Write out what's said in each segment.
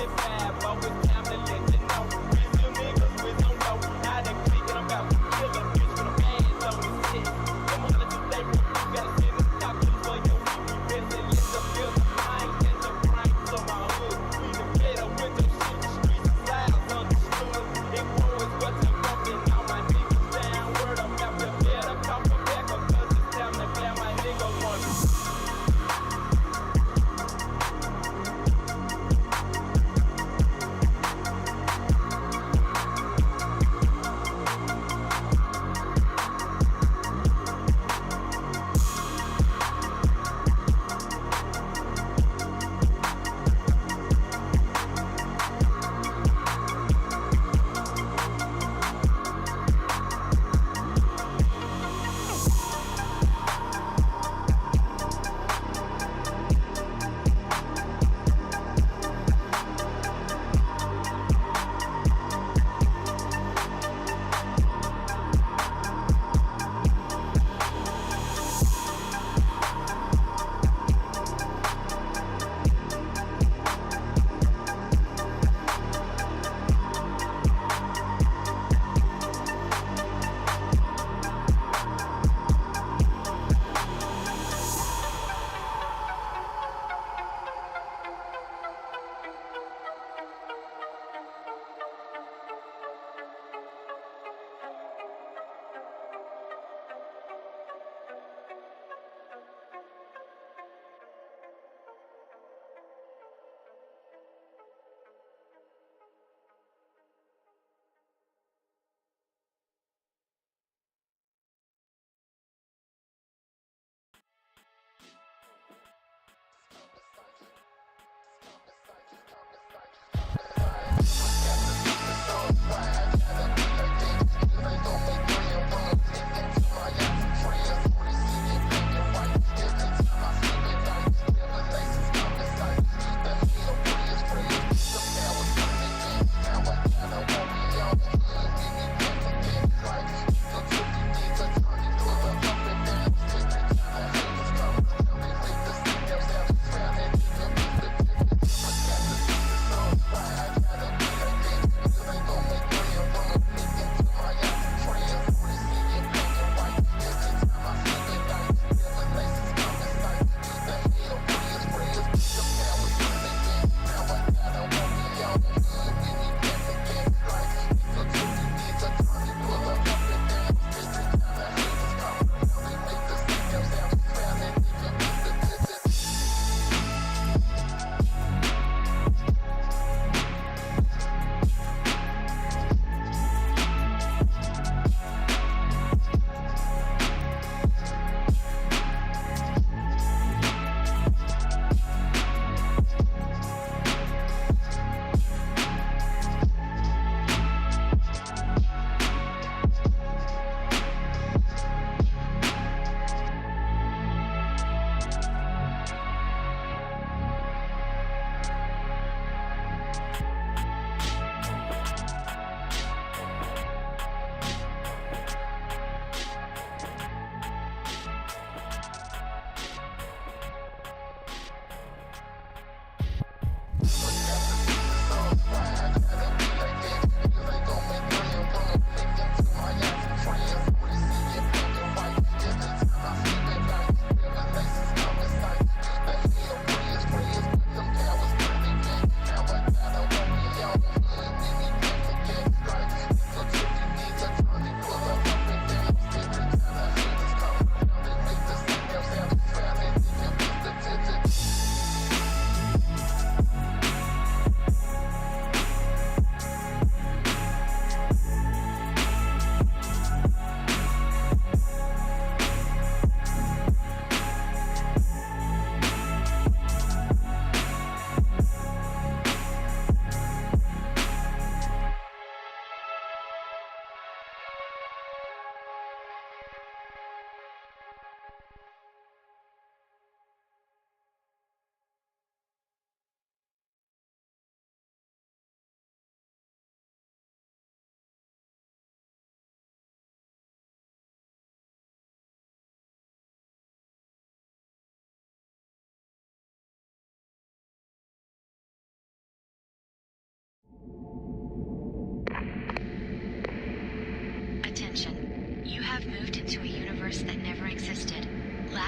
If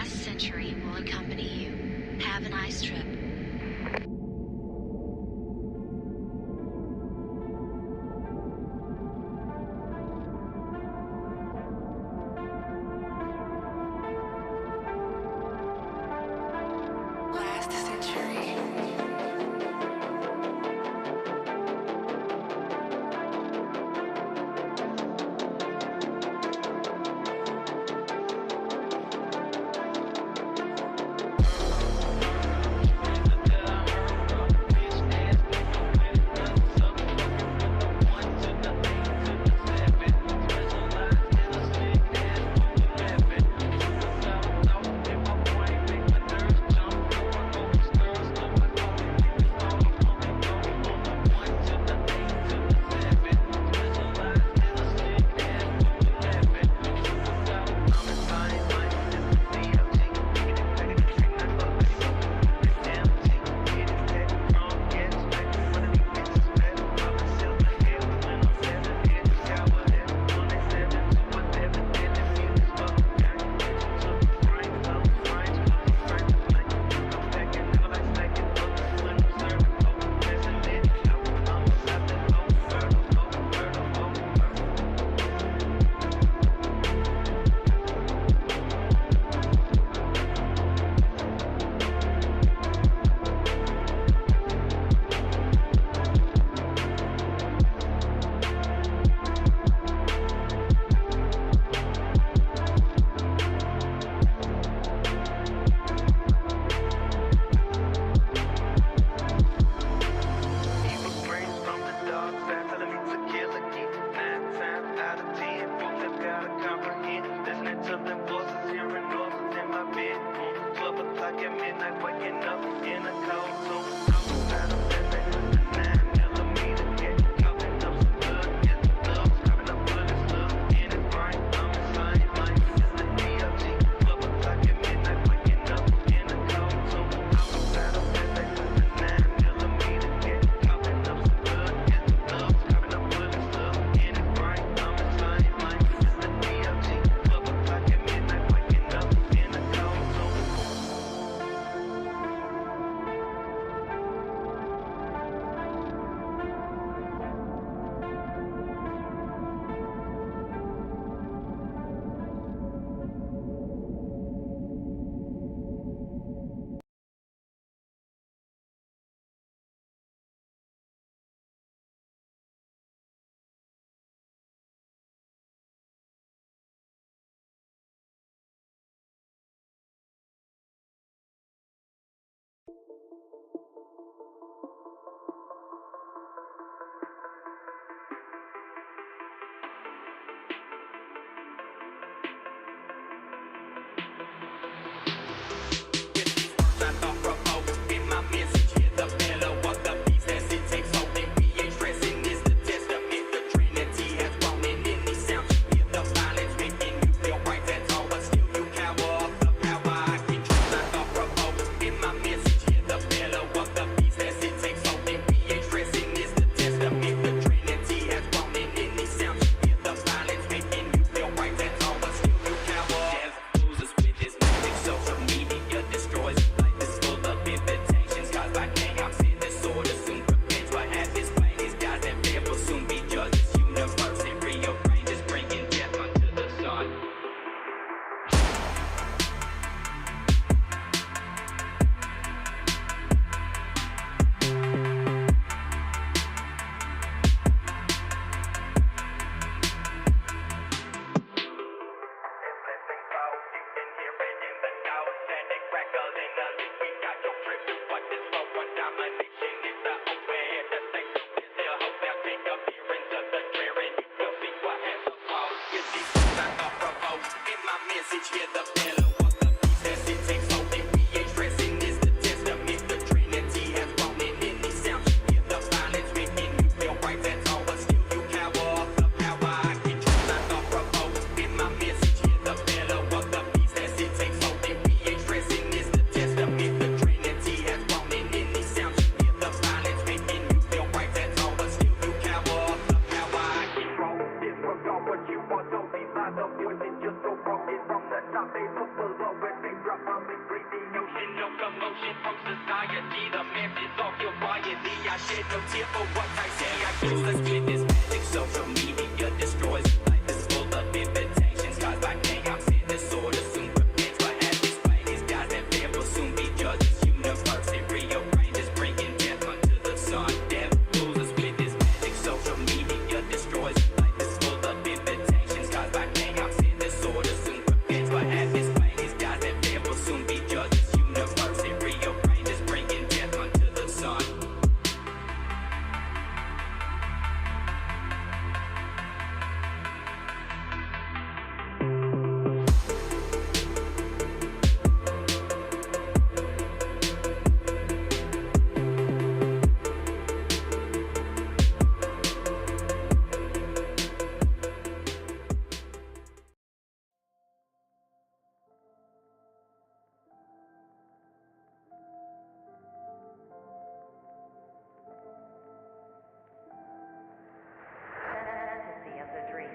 last century will accompany you. Have a nice trip. Last century. Get devotion from society. The message of your piety. I shed no tear for what I say. I guess let's split this magic. Social media destroys life is full of invitations. Caused by chaos and disorder. Soon repent what has explained. These guys that fail will soon be judges. Universe and rearrange is bringing death unto the sun. Devil rules us with this magic. Social media destroys life is full of invitations. Caused by chaos and disorder. Soon repent what has explained. These guys that fail will soon be judges. Universe and rearrange is bringing death unto the sun. Fantasy of the dream.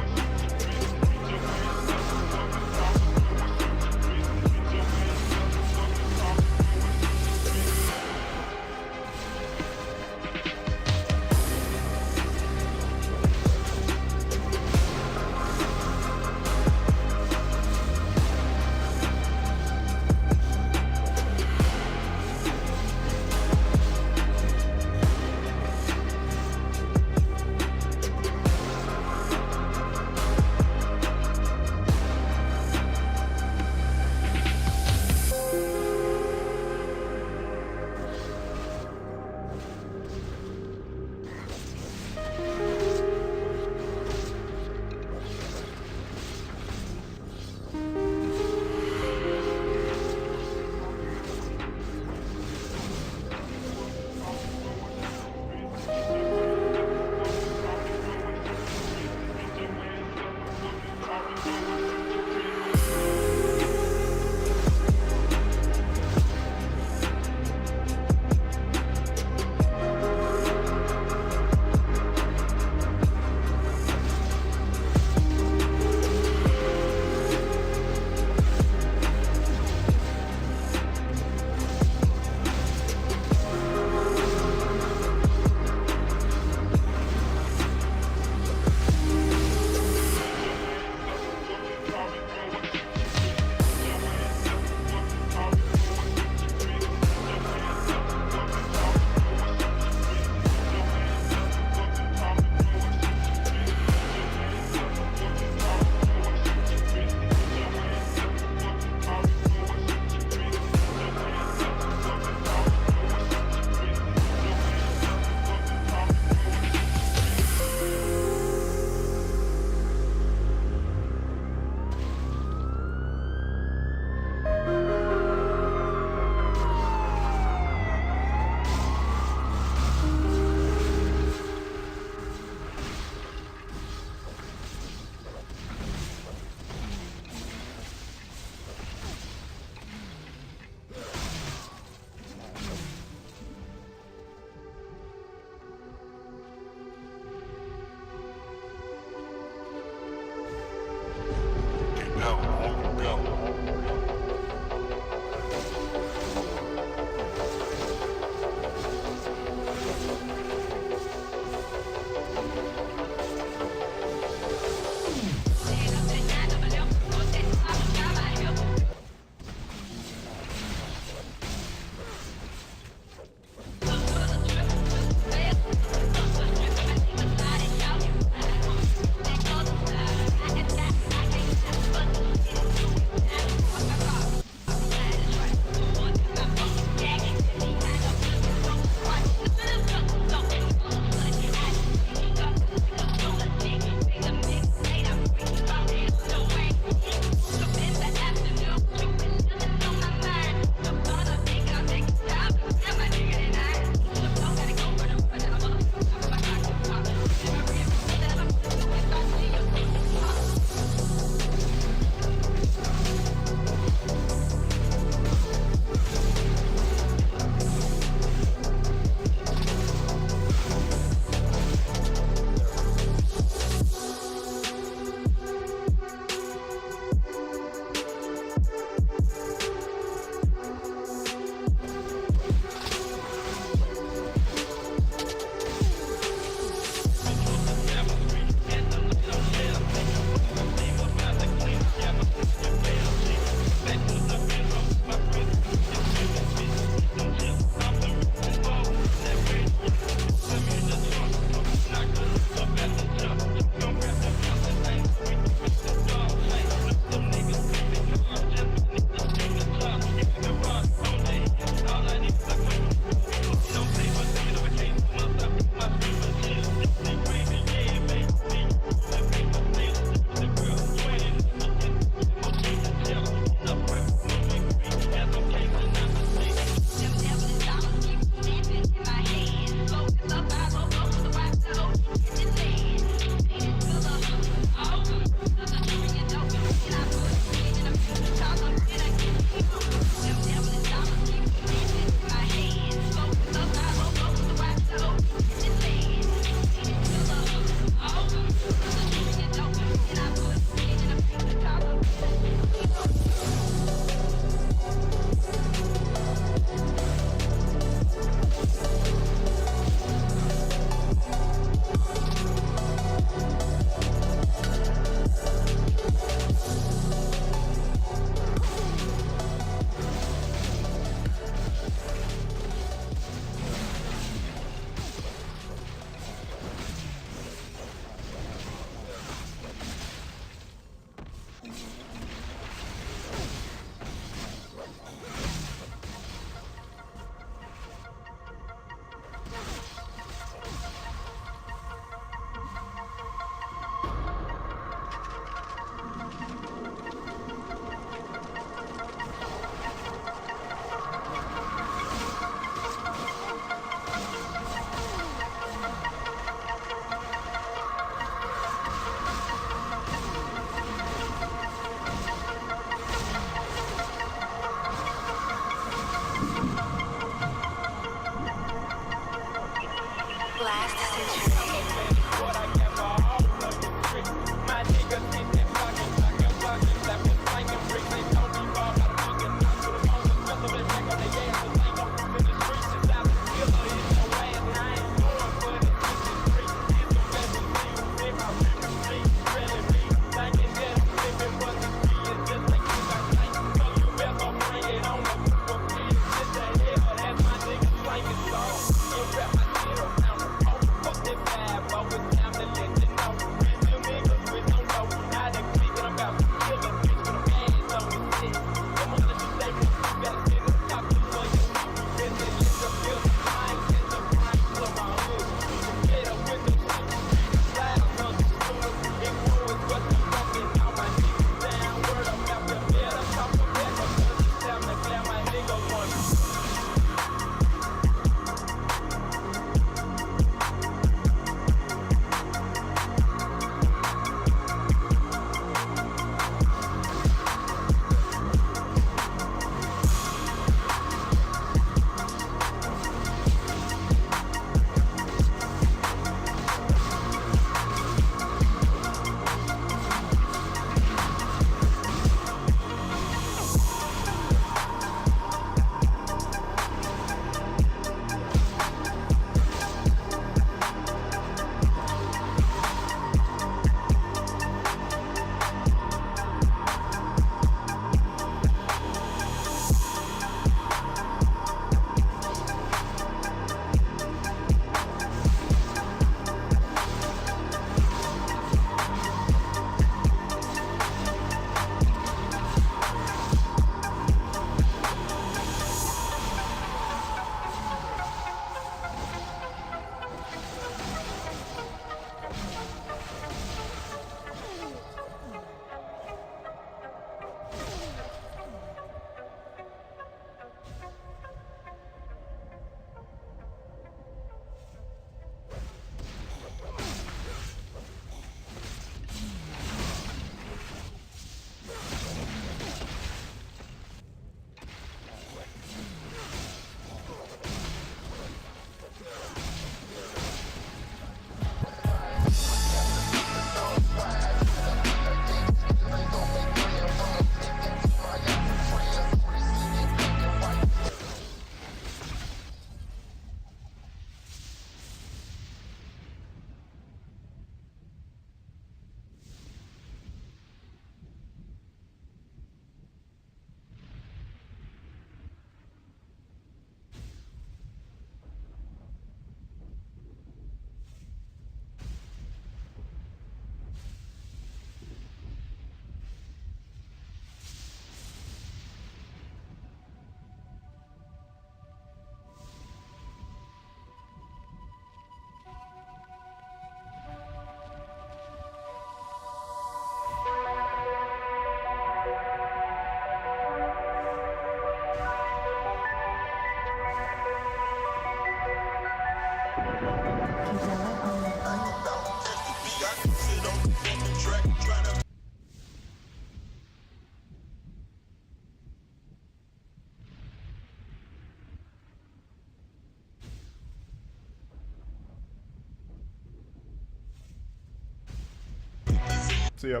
See ya.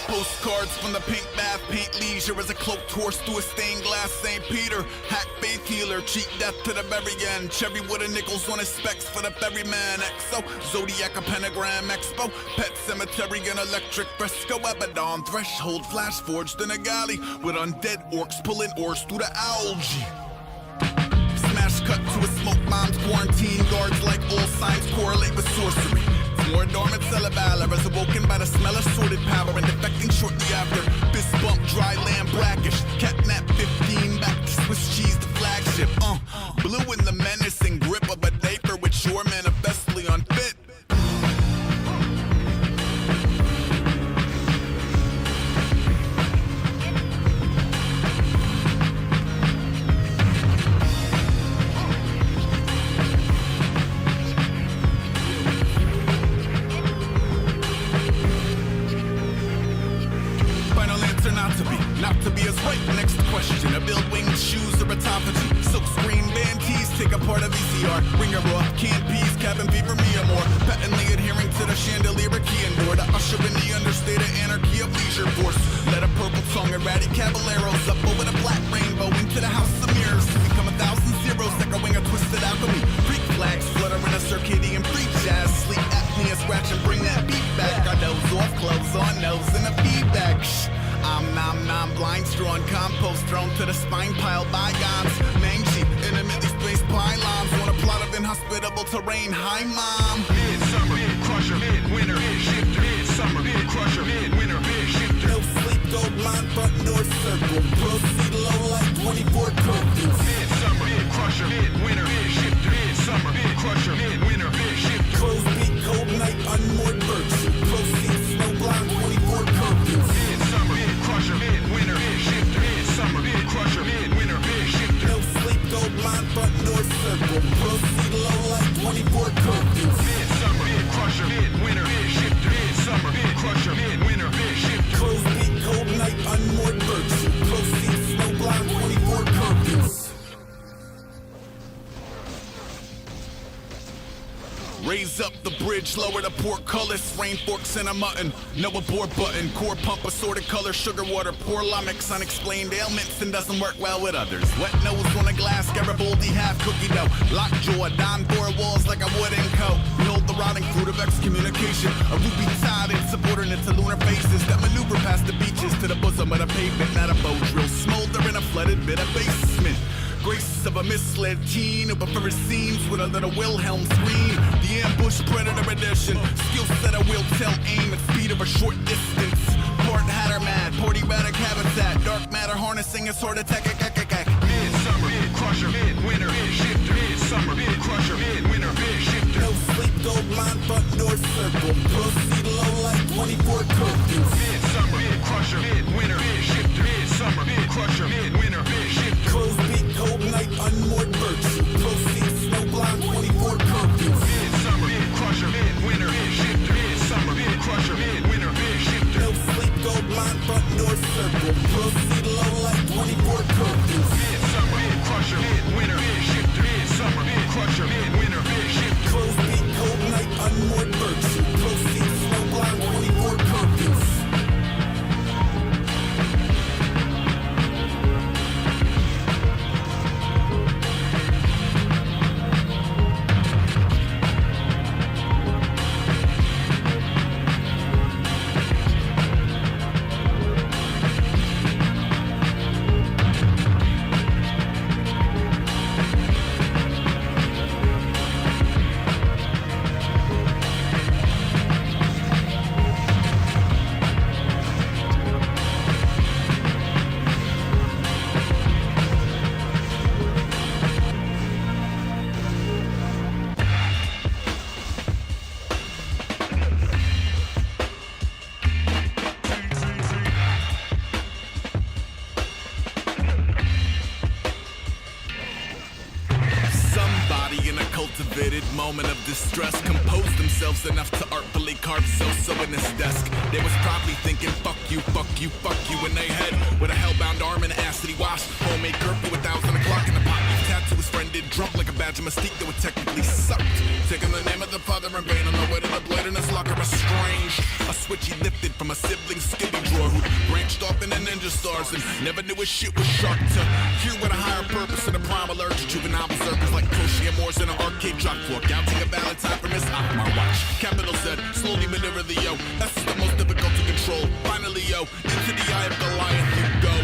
Postcards from the paint bath, paint leisure as a cloak tours through a stained glass St. Peter. Hack faith healer, cheat death to the very end. Cherry wood and nickels on his specs for the ferryman. XO, Zodiac, a pentagram, Expo. Pet cemetery, an electric fresco. Abaddon, threshold, flash forged in a galley. With undead orcs pulling ores through the algae. Smash cut to a smoke bomb's quarantine. Guards like all signs correlate with sorcery. More dormant celebala is awoken by the smell of sordid power and defecting shortly after. Fist bump, dry land, brackish. Catnap 15, back to Swiss cheese, the flagship. Blue in the menacing grip of a diaper with shore manifestly unfit. Not to be as right, next question. A build winged shoes or autophagy. Silk screen band tees, take a part of VCR. Ringer off, canned peas, cabin fever, me or more. Patently adhering to the chandelier key and door. To usher in the understated anarchy of leisure force. Let a purple tongue erratic caballeros up over the black rainbow into the house of mirrors. To become 1,000 zeros, echoing a twisted alchemy. Freak flags flutter in a circadian free jazz. Sleep apnea, scratch and bring that beat back. Our nose off, clothes on, nose in the feedback. Nom, blind strawn, compost thrown to the spine pile, bygones. Mangy, intimately spaced pylons on a plot of inhospitable terrain. Hi, mom. Midsummer, mid-crusher, mid-winter, mid-shifter, midsummer, mid-crusher, mid-winter, mid-shifter. No sleep, gold line, front door circle. Proceed low like 24 curfews. Midsummer, mid-crusher, mid-winter, mid-shifter, midsummer, mid-crusher, mid-winter, mid-shifter. Crow's beat, cold night, unmoored virtue. Proceed, snow blind, 24 curfews. Midsummer, mid-crusher, mid-winter, mid-shifter, midsummer, mid-crusher, mid-winter, mid-shifter. No sleep, gold line, front door circle. Proceed low like 24 curfews. Midsummer, mid-crusher, mid-winter, mid-shifter, midsummer, mid-crusher, mid-winter, mid-shifter. Crow's beat, cold night, unmoored virtue. Proceed, snow blind, 24 curfews. Raise up the bridge, lower the portcullis. Rain forks and a mutton, no abort button. Core pump assorted color, sugar water. Pour lamix, unexplained ailments and doesn't work well with others. Wet nose on a glass, Garibaldi half cookie dough. Lockjaw, Don four walls like a wooden coat. Behold the rotting fruit of excommunication. A ruby tide and subordinate to lunar faces that maneuver past the beaches to the bosom of the pavement. Not a bow drill, smolder in a flooded bit of basement. Grace of a misled teen who prefers scenes with a little Wilhelm scream. The ambush predator edition. Skill set I will tell aim at speed of a short distance. Part hatter mad, party radic habitat. Dark matter harnessing a sort of attack. Midsummer, mid-crusher, mid-winter, mid-shifter, midsummer, mid-crusher, mid-winter, mid-shifter. No sleep, gold line, front door circle. Proceed low like 24 curfews. Midsummer, mid-crusher, mid-winter, mid-shifter, midsummer, mid-crusher, mid-winter, mid-shifter. Crow's beat, cold night, unmoored virtue. Proceed, snow blind, 24 curfews. Midsummer, mid-crusher, mid-winter, mid-shifter, midsummer, mid-crusher, mid-winter, mid-shifter. No sleep, gold line, front door circle. Proceed low like 24 curfews. Midsummer, mid-crusher, mid-winter, mid-shifter, midsummer, mid-crusher, mid-winter, mid-shifter. Crow's beat, cold night, unmoored virtue. Proceed, snow blind, 24 curfews. cultivated moment of distress, composed themselves enough to artfully carve so in this desk. They was probably thinking, fuck you, fuck you, fuck you in they head, with a hellbound arm and an acid wash. Homemade curfew, 1,000 o'clock in the pot. Tattoo his friend did drunk like a badge of mystique that would technically sucked. Taking the name of the father in vain on the way to the blade in his locker. A strange, a switch he lifted from a sibling's skivvy drawer who branched off into ninja stars and never knew his shit was sharp. To hear what a higher purpose and a prime alert to juvenile berserkers like crochet Moors in an arcade drop floor, counting a Valentine from his my watch. Capital Z, slowly maneuver the yo. That's the most difficult to control. Finally, yo, into the eye of Goliath you go.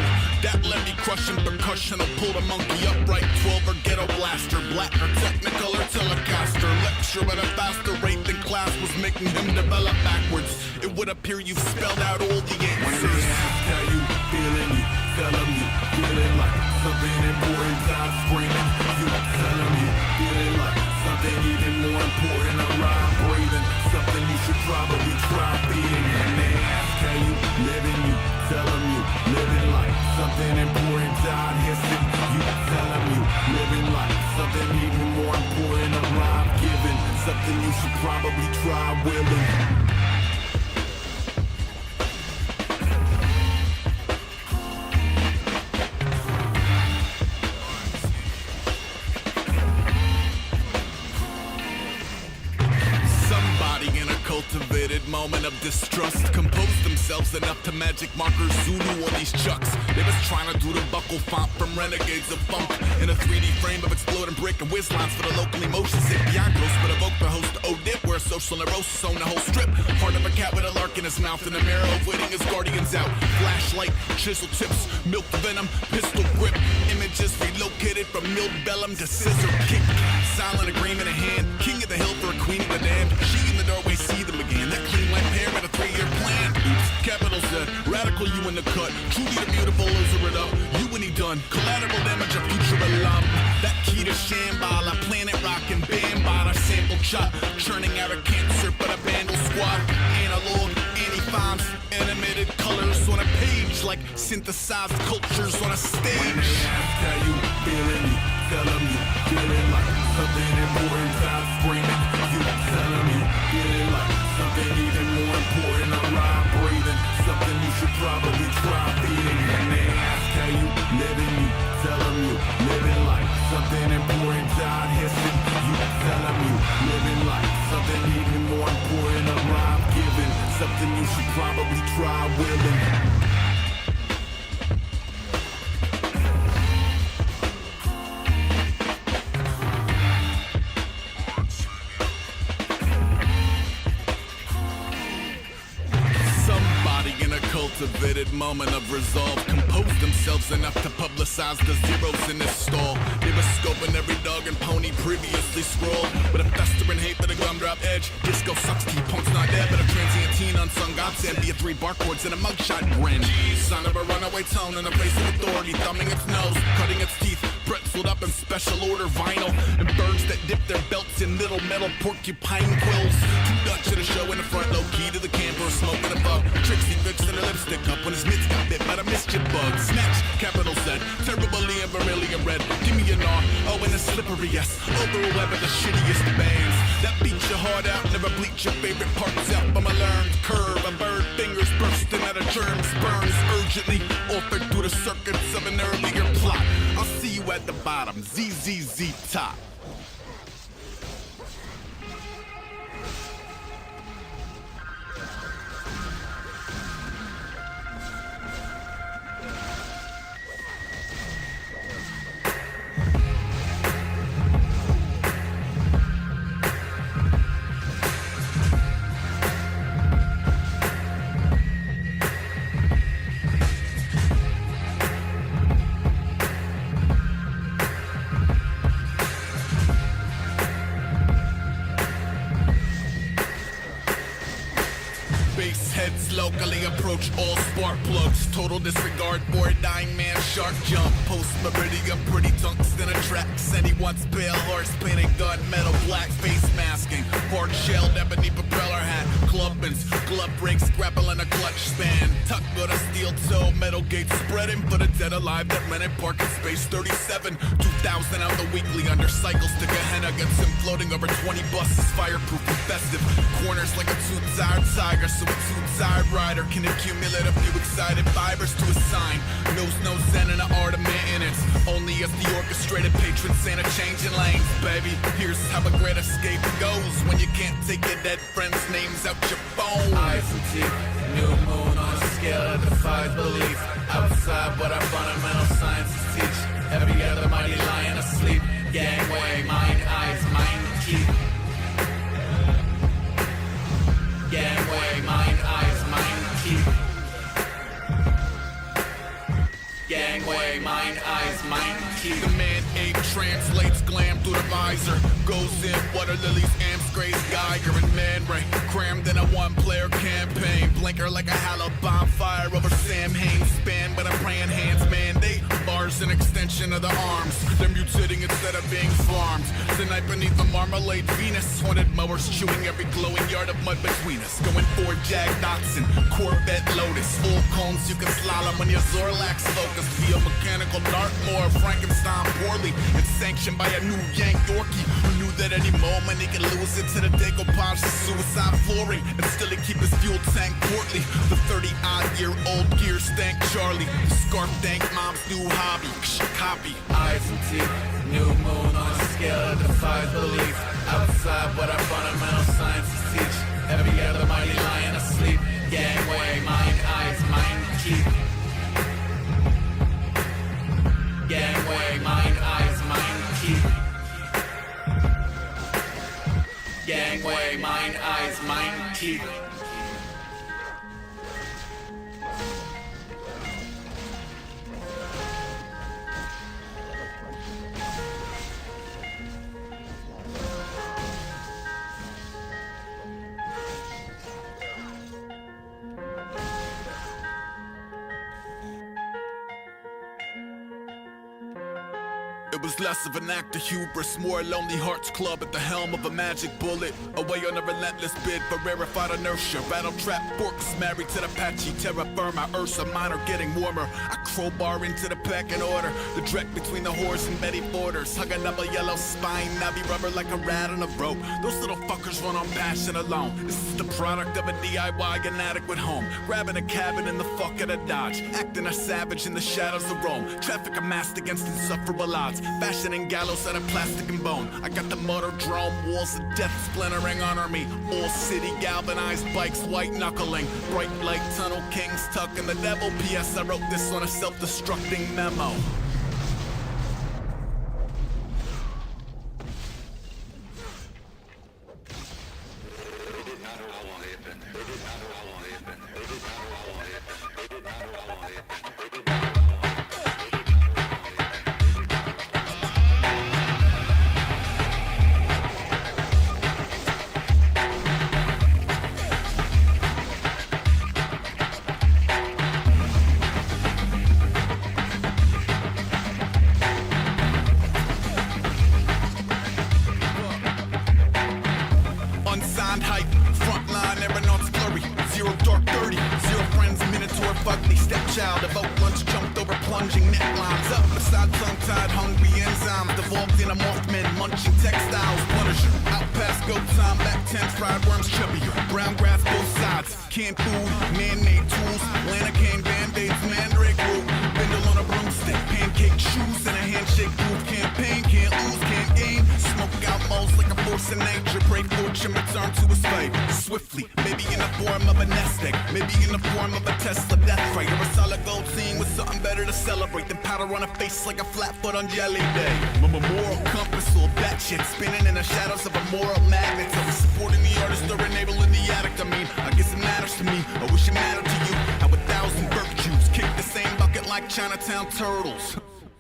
That let me crushing percussion will pull the monkey upright. 12 or ghetto blaster, black or technical or telecaster. Lecture at a faster rate than class was making him develop backwards. It would appear you've spelled out all the answers. When they ask how you feeling, you tell them you feeling like something important. I'm screaming, you tell them you feeling like something even more important. I'm breathing, something you should probably try beating. When they ask how you living, you tell them you living like something important. I'm hissing, you tell them you living like something even more important. I'm giving, something you should probably try willing. Cultivated moment of distrust, composed themselves enough to magic markers Zulu on these chucks. They was trying to do the buckle font from Renegades of Funk in a 3D frame of exploding brick and whiz lines for the local emotion sick Biancos, but evoke the host O-Dip where social neurosis on the whole strip. Part of a cat with a lark in his mouth in the mirror avoiding his guardians out. Flashlight, chisel tips, milk venom, pistol grip. Images relocated from milk bellum to scissor kick. Silent agreement in hand, king of the hill for a queen of the damned. She in the doorway, see them again. That clean white pair with a 3-year plan. Oops, capital Z, radical you in the cut. Truly the beautiful, loser it up. You and he done. Collateral damage, a future alum. That key to Shambhala, planet rockin' bambada, sample chop. Churning out a cancer for the vandal squad. Analog, anti-foms, animated colors on a page like synthesized cultures on a stage. When they ask how you feeling, you tell them you feeling like something important. I'm screaming, you tell them you feeling like something even more important. I'm breathing, something you should probably try beating. When they ask how you living, you tell them you living like something important. I'm hissing, you tell them you living like something even more important. I'm giving, something you should probably try willing. Cultivated moment of resolve, composed themselves enough to publicize the zeros in this stall. They were scoping every dog and pony previously scrolled with a festering hate for the gumdrop edge. Disco sucks, T-punk's not dead, but a transient teen unsung godsend via 3 barcodes and a mugshot grin. Son of a runaway tone in a place of authority, thumbing its nose, cutting its teeth, pretzeled up in special order vinyl, and birds that dip their belts in little metal porcupine quills. 2 Dutch at a show in the front, low key to the camper, smoking above. Trixie fixing her lipstick up when his mitts got bit by the mischief bug. Snatch, capital Z, terribly and vermilion red. Give me a gnaw, oh and a slippery yes. Over whoever the shittiest bands that beat your heart out, never bleach your favorite parts out. From a learned curve, a bird fingers bursting out of germs, burns urgently, offered through the circuits of an earlier plot. I'll see you at the bottom, ZZZ top. Locally approach all spark plugs. Total disregard for a dying man shark jump. Post meridian, pretty tungsten attracts. And he wants pale horse painted gun, metal black face mask. asking. Hard shelled ebony propeller hat, clubbins, glove breaks, grapple and a clutch span. Tuck with a steel toe, metal gate spreading for the dead alive that rented parking space 37. 2,000 out the weekly under cycles to Gehenna. Gets him floating over 20 buses, fireproof and festive. Corners like a too-tired tiger, so a too-tired rider can accumulate a few excited fibers to a sign. Knows no zen in the art of maintenance. Only as the orchestrated patron saint of changing lanes, baby. Here's how a great escape goes when you can't take your dead friends' names out your phone. Eyes and teeth, new moon on a scale that defies belief. Outside what our fundamental sciences teach. Every other mighty lion asleep. Gangway, mind, eyes, mind, keep. Gangway, mind, eyes, mind, keep. Gangway, mind, eyes, mind, keep. The man ape translates glam through the visor. Goes in water lilies, amps, grace, Geiger, and Man Ray. Crammed in a one-player campaign. Blinker like a hollow bonfire over Sam Haines. Span with a praying hands mandate. Bars an extension of the arms. They're mutating instead of being farmed. Tonight beneath the marmalade Venus. Haunted mowers chewing every glowing yard of mud between us. Going for Jag Dotson, Corvette Lotus. Full cones you can slalom when your Zorlax focused. Via mechanical Dartmoor, Frankenstein poorly. It's sanctioned by a new Yank Yorkie who knew that any moment he could lose it to the decoupage of suicide flooring. And still he keep his fuel tank portly. The 30-odd-year-old gear stank Charlie. The scarf dank mom's new hobby. Copy. Eyes and teeth, new moon on a scale that defies belief. Outside what our fundamental sciences teach. Every other mighty lion asleep. Gangway, mind, eyes, mind, keep. Gangway, mind, eyes, mind, keep. Gangway, mind, eyes, mind, keep. It was less of an act of hubris, more a lonely hearts club at the helm of a magic bullet. Away on a relentless bid for rarefied inertia. Rattle trap forks married to the patchy terra firma. Ursa Minor getting warmer. I crowbar into the pecking order. The dreck between the horse and Betty Borders. Hug another yellow spine, knobby rubber like a rat on a rope. Those little fuckers run on passion alone. This is the product of a DIY inadequate home. Grabbing a cabin in the fuck of the Dodge. Acting a savage in the shadows of Rome. Traffic amassed against insufferable odds. Fashioning gallows out of plastic and bone. I got the motor drone, walls of death splintering under me. All city galvanized bikes, white knuckling. Bright light tunnel kings tucking the devil. P.S. I wrote this on a self-destructing memo. Unsigned hype, frontline aeronauts blurry. Zero dark 30, zero friends, minotaur fugly. Stepchild of oak lunch jumped over plunging necklines. Up beside tongue-tied hungry enzymes. Devolved in a Mothman munching textiles. Punisher, out past go time, back 10 fried worms chubbier. Brown grass both sides, canned food, man-made tools. Lanacane band-aids, mandrake root. Bindle on a broomstick, pancake shoes and a handshake proof campaign. Can't lose, can't gain. Smoke out moles like a force of nature. Pray fortune return to his fate swiftly. Maybe in the form of a nest egg, maybe in the form of a Tesla death ray, or a solid gold scene with something better to celebrate than powder on a face like a flat foot on jelly day. My moral compass all that shit spinning in the shadows of a moral magnet. Are we supporting the artist or enabling the addict? I mean, I guess it matters to me. I wish it mattered to you. How 1,000 virtues kick the same bucket like Chinatown turtles.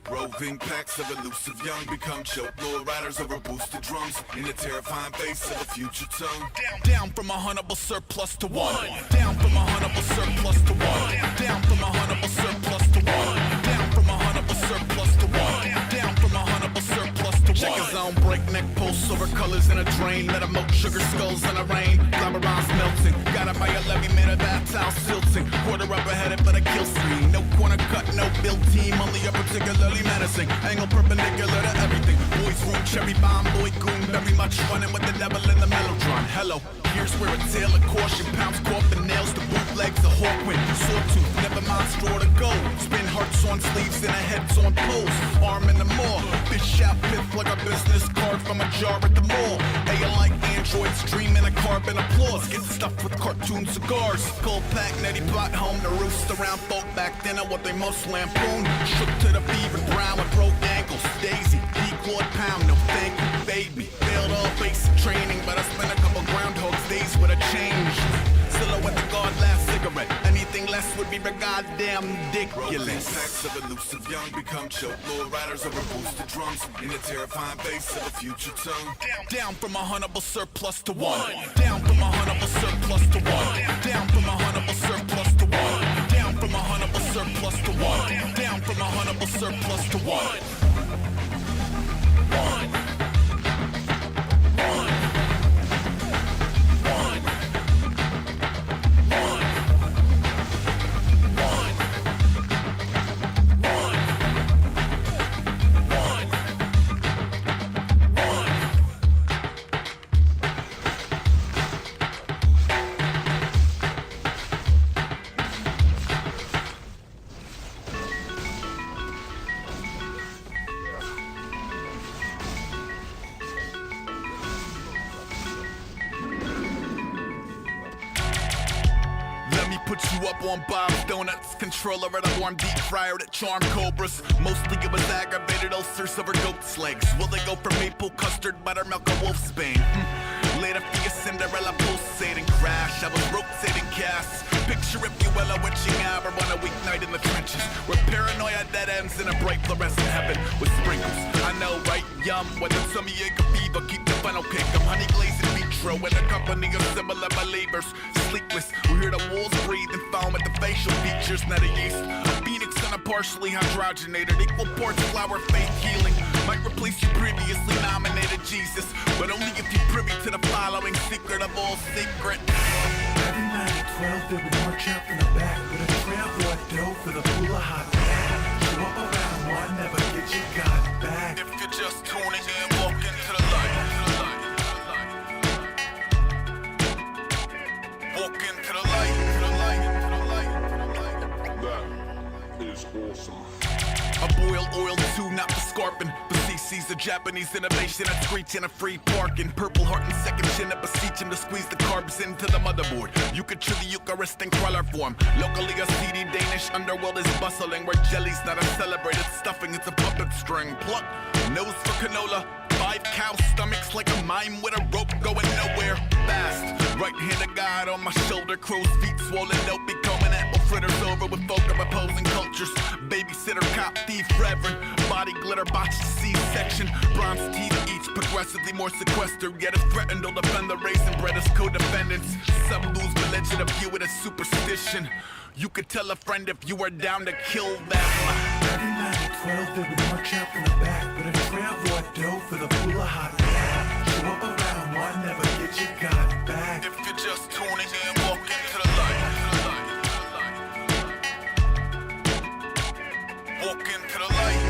Roving packs of elusive young become choke lord riders over boosted drums in the terrifying face of a future tongue. Down from a huntable surplus to one. Down from a huntable surplus to one. Down from a huntable surplus to one. Down from a huntable surplus to one. Down from a huntable surplus to one. Check his own breakneck pulse over colors in a drain. Let him moat sugar skulls in the rain. Glamourons melting. Got it by a levy, made a bath towel silting. Quarter up ahead for the kill screen. No corner cut, no build team. Only a particularly menacing. Angle perpendicular to everything. Boys room, cherry bomb, boy goon. Very much running with the devil in the mellotron. Hello, here's where a tale of caution. Pounds coffin nails to bootlegs, a hawkwind. Sawtooth, never mind straw to go. Spin hearts on sleeves and a heads on poles. Arm in the maw. Fish out pith like a business card from a jar at the mall. They like androids dreaming a carbon applause. Get stuffed with cartoon cigars. Cold pack, netty pot home to roost around folk back then are what they most lampoon. Shook to the fever brown with broke ankles. Daisy, Claude Pound, no thank you, baby. Failed all basic training, but I spent a couple groundhogs days with a change. Silhouette the guard last cigarette. Anything less would be goddamn ridiculous. Packs of elusive young become choke. Lord riders over boosted drums in the terrifying bass of a future tongue. Down from a huntable surplus to one. Down from a huntable surplus to one. Down from a huntable surplus to one. Down from a huntable surplus to one. Down from a huntable surplus to one. Put you up on Bob's Donuts, controller at a warm deep fryer that charm cobras. Mostly it was aggravated ulcers over goat's legs. Will they go for maple custard, buttermilk, or wolf's bane? Later for your Cinderella pulsating crash. I was rotating casts. Picture if you will a witching hour on a weeknight in the trenches, where paranoia dead ends in a bright fluorescent heaven with sprinkles. I know, right? Yum. Whether some of you can fever, keep the funnel cake. I'm honey glazed in vitro in a company of similar believers. Sleepless, we hear the wolves breathe and foam at the facial features, not a yeast. A phoenix and a partially hydrogenated, equal parts flower, faith healing. Might replace your previously nominated Jesus, but only if you're privy to the following secret of all secret. Every night at 12 they would march out from the back with a trail blood dough for the pool of hot gas. Show up around one, never get your God back. If you're just tuning in, walk into the light. Walk into the light. That is awesome. A boiled oil too, not for scarping. The CC's a Japanese innovation that's screeching a free parking. Purple heart and second chin that beseech him to squeeze the carbs into the motherboard. You could chew the Eucharist in crawler form. Locally a seedy Danish underworld is bustling, where jelly's not a celebrated stuffing, it's a puppet string. Pluck, nose for canola. 5 cow stomachs like a mime with a rope going nowhere fast. Right-handed guide on my shoulder, crow's feet swollen, dopey combing apple fritters over with folk of opposing cultures. Babysitter, cop, thief, reverend, body glitter, botched C-section. Bronze teeth, each progressively more sequestered, yet is threatened to defend the race and bred as co-defendants. Some lose religion to view it as superstition. You could tell a friend if you were down to kill them. Every night at 12 they would march out from the back with a trail blood dough for the pool of hot gas. Show up around one, never get your God back. If you're just tuning in, walk into the light. Walk into the light.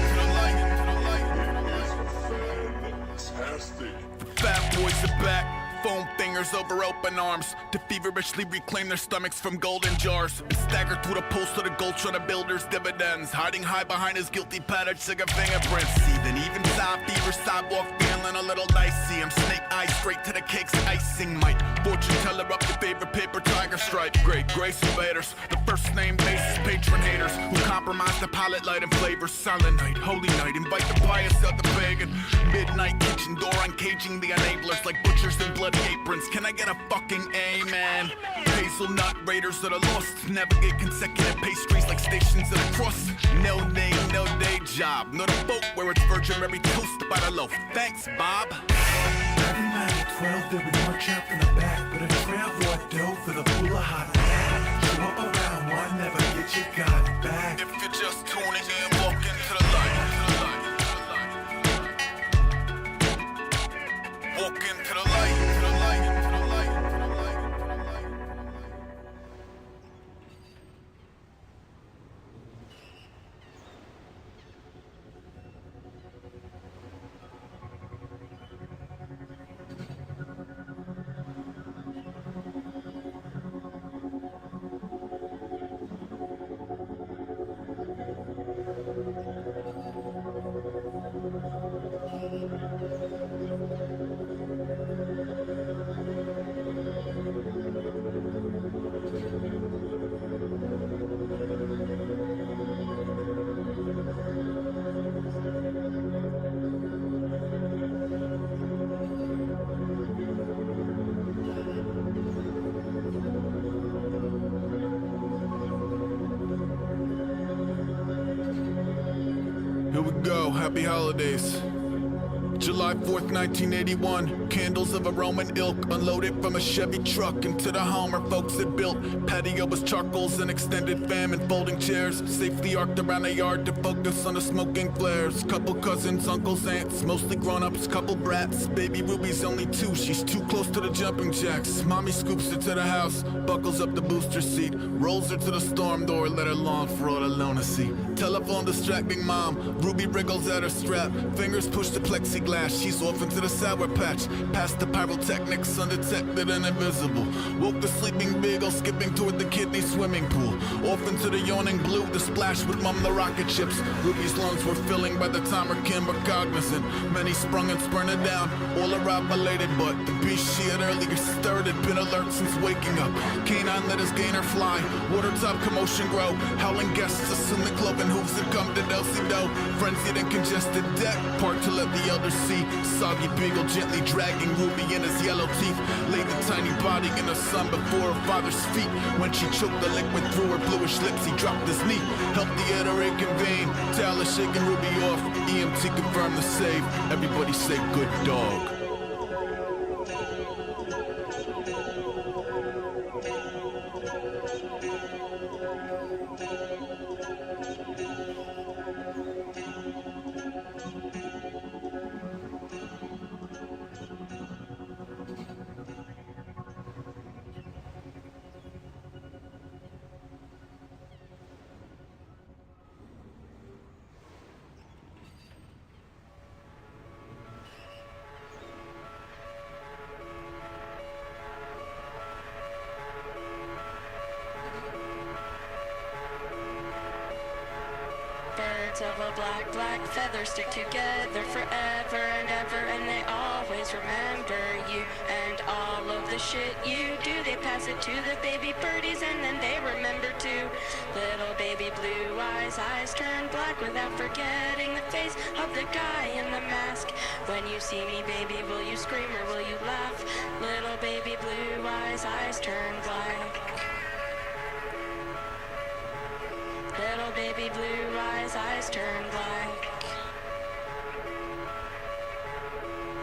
Fantastic. The fat boys are back. Foam fingers over open arms to feverishly reclaim their stomachs from golden jars and stagger through the pulse of the gulch on the builder's dividends, hiding high behind his guilty patterned sugar fingerprints. Seething even side fever, sidewalk feeling a little dicey. I'm snake eyes straight to the cake's icing. Might fortune teller up your favorite paper tiger stripe. Great grace invaders, the first name basis patron haters who compromise the palate light and flavors. Silent night, holy night, invite the pious out the pagan. Midnight kitchen door uncaging the enablers like butchers in bloody aprons. Can I get a fucking amen? Hazelnut raiders that are lost navigate consecutive pastries like stations of the cross. No name, no day job, not a boat where it's Virgin Mary toast by the loaf. Thanks, Bob. Every night at 12 they would march out from the back with a trail blood dough for the pool of hot gas. Show up around one, never get your God back. If you're just tuning in, walk into the light. Walk into the light, to the light, to the light, to the light, to the light. Here we go, happy holidays. July 4th, 1981. Candles of a Roman ilk unloaded from a Chevy truck into the Homer folks had built. Patio was charcoals and extended fam and folding chairs. Safely arced around the yard to focus on the smoking flares. Couple cousins, uncles, aunts, mostly grown-ups, couple brats. Baby Ruby's only 2, she's too close to the jumping jacks. Mommy scoops her to the house, buckles up the booster seat, rolls her to the storm door, let her lawn for all alone to see. Telephone distracting mom, Ruby wriggles at her strap, fingers push the plexiglass, she's off into the Sour Patch. Past the pyrotechnics, undetected and invisible. Woke the sleeping beagle, skipping toward the kidney swimming pool. Off into the yawning blue, the splash would mum the rocket ships. Ruby's lungs were filling by the time her kin were cognizant. Many sprung and spurned her down, all arrived belated, but the beast she had earlier stirred had been alert since waking up. Canine let his gainer fly, watertop commotion grow. Howling guests assume the cloven hooves had come to Delsey-Do. Frenzied and congested deck, parked to let the elders see. Soggy beagle gently dragging Ruby in his yellow teeth. Laid the tiny body in the sun before her father's feet. When she choked the liquid through her bluish lips, he dropped his knee. Helped the Iterate convene, Tyler shaking Ruby off. EMT confirmed the save, everybody say good dog. Birds of a black, black feather stick together forever and ever, and they always remember you and all of the shit you do. They pass it to the baby birdies and then they remember too. Little baby blue eyes, eyes turn black without forgetting the face of the guy in the mask. When you see me, baby, will you scream or will you laugh? Little baby blue eyes, eyes turn black. Little baby blue eyes, eyes turn black.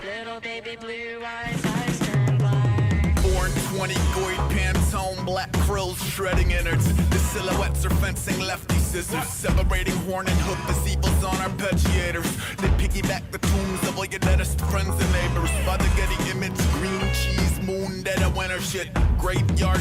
Little baby blue eyes, eyes turn black. 420 goy pants home, black crows shredding innards. The silhouettes are fencing lefty scissors, separating horn and hoof as evils on arpeggiators. They piggyback the tombs of all your deadest friends and neighbors. Father Getty image, green cheese, moon, dead of winter shit. Graveyard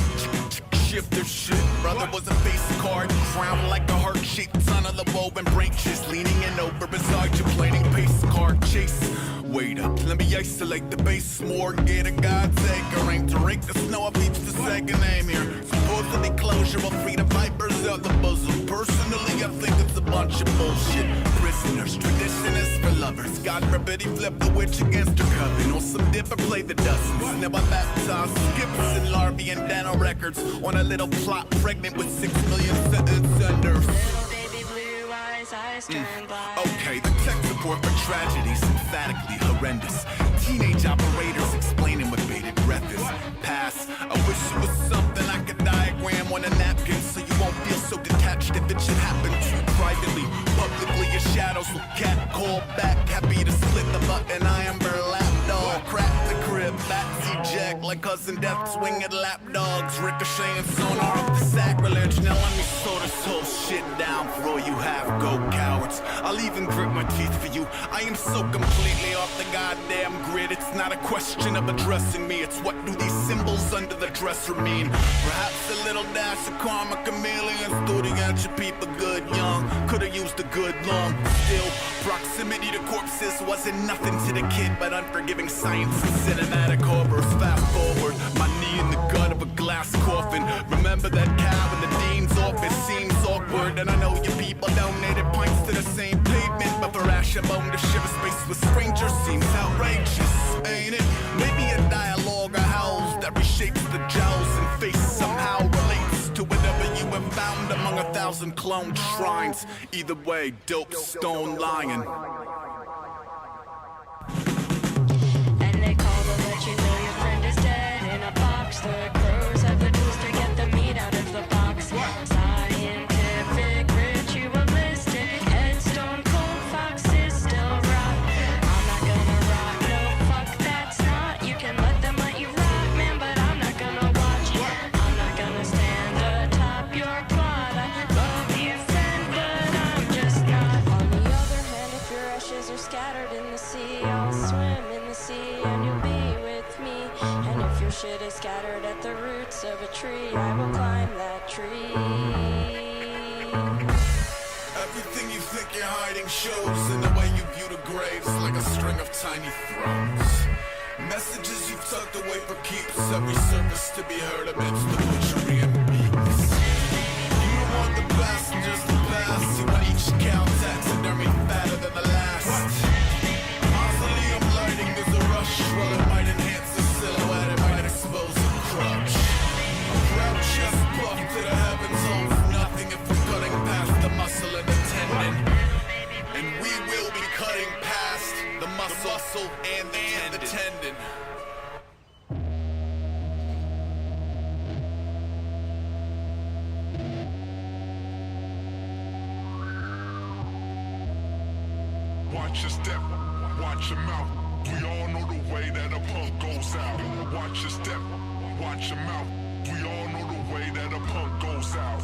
shifter shit. Brother was a face card, crowned like a heart-shaped son of the woven branches, leaning in over beside you, playing pace card chase. Wait up, let me isolate the base more. Get a God's acre, ain't to rake the snow up each the second name here. Supposedly closure will free the vipers out the bosom. Personally, I think it's a bunch of bullshit. Prisoners, tradition is for lovers. God forbid he flip the witch against her coven. On some dip or play the dozens. Now I baptize skips and larvae and Dano records on a little plot pregnant with 6 million sentence senders. Little baby blue eyes, eyes turn black. Okay, the tech support for tragedies emphatically horrendous. Teenage operators explaining what bated breath is. Pass. I wish it was something I could diagram on a napkin so you won't feel so detached if it should happen to you privately. Publicly, your shadows will cat call back. Happy to split the button, I am burlap dog. Crack the crib, bats eject like cousin death swinging lap dogs. Ricocheting sonar off the sacrilege. Now let me slow this whole shit down for all you have-go cowards. I'll even grit my teeth for you. I am so completely off the goddamn grid. It's not a question of addressing me. It's what do these symbols under the dresser mean? Perhaps a little dash of karma, chameleons thought he got your people good young. Could've used a good long. Still, proximity to corpses wasn't nothing to the kid, but unforgiving science and cinematic horrors. Fast forward, my knee in the gut of a glass coffin. Remember that cow in the dean's office? Seems awkward, and I know you people donated pints to the same pavement, but for Ashabone to share a space with strangers seems outrageous, ain't it? Maybe a dialogue of howls that reshapes the jowls and face somehow relates to whatever you have found among 1,000 cloned shrines. Either way, dope stone lion. And they call to let you know your friend is dead in a box. The crows have the tools to get the meat out of the box. Scientific, ritualistic, headstone, cold foxes still rock. I'm not gonna rock, no fuck that's not. You can let them let you rock, man, but I'm not gonna watch. I'm not gonna stand atop your plot. I love you, friend, but I'm just not. On the other hand, if your ashes are scattered in the sea, I'll swim in the sea and you'll be with me. And if your shit is scattered at the roots of a tree, I will climb that tree. Everything you think you're hiding shows in the way you view the graves, like a string of tiny thrones. Messages you've tucked away for keeps, every service to be heard amidst the butchery and beaks. You don't want the passengers to pass, you want each cow taxidermy fatter than the last. Mausoleum lighting, there's a rush, while it might enhance the silhouette, it might expose a crutch. A proud chest puff to the heavens holds nothing if we're cutting past the muscle and the tendon. And we will be cutting past the muscle and the tendon. Watch your step, watch your mouth. We all know the way that a punk goes out. Watch your step, watch your mouth. We all know the way that a punk goes out.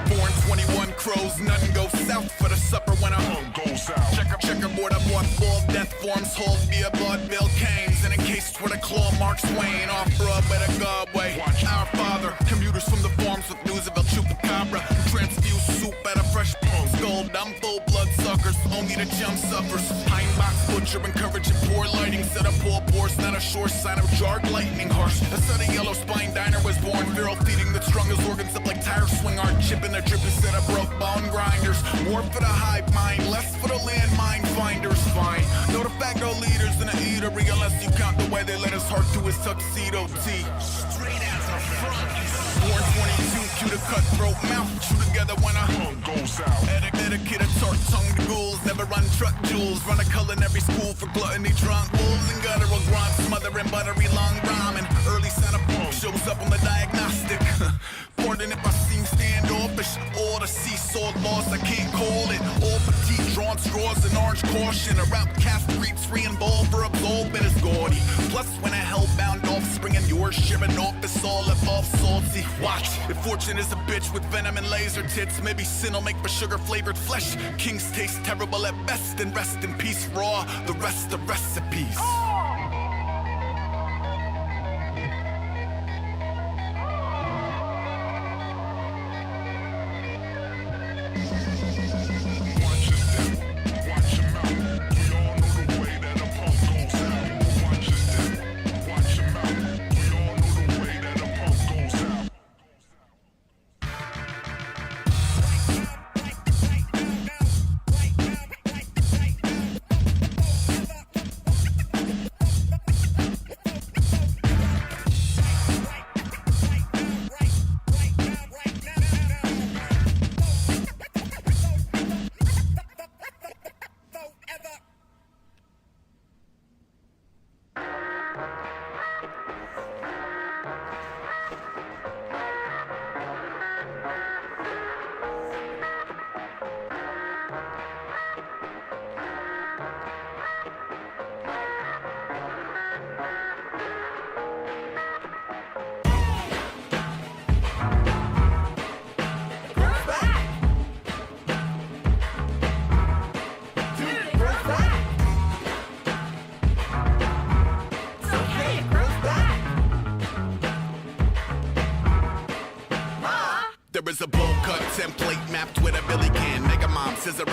4 and 21 crows, nothing goes south for the supper when a Punk goes out. checkerboard, I bought full death forms, hauled via vaudeville canes, and encased where the claw marks wane, off Broadway to Godway. Our Father, commuters from the farms with news about chupacabra, who transfuse soup out of fresh skull, dumb full blood suckers, only the jump suffers. Pine box butcher encouraging poor lighting, set up poor boars, not a sure sign of jarred lightning harsh. A set of yellow spine diner was born, feral feeding that strung his organs up like tire swing arm, chipping their dripping set of broke bone grinders. More for the hive mind, less for the landmine finders. Fine, no de facto leaders in the eatery, unless you count the way they let us heart to his tuxedo tee. Straight out the front. 422, cue the cutthroat mouth, chew together when a Punk goes out. etiquette of tart-tongued ghouls, never run truck jewels, run a culinary school for gluttony, drunk wolves, and guttural grunts, smothering buttery long ramen. Early Santa Punk shows up on the diagnostic. Pardon if I seem standoffish, all the seesaw laws I can't call it. All petite drawn straws and orange caution, a route cast streets free and bold for absolvement is gaudy. Plus when a hellbound offspring and yours sharing office all above salty. Watch, if fortune is a bitch with venom and laser tits, maybe sin will make for sugar flavored flesh. Kings taste terrible at best, and rest in peace raw, the rest of recipes. Watch your step, watch your mouth. We all know the way that a punk goes out. Watch your step, watch your mouth. We all know the way that a punk goes out.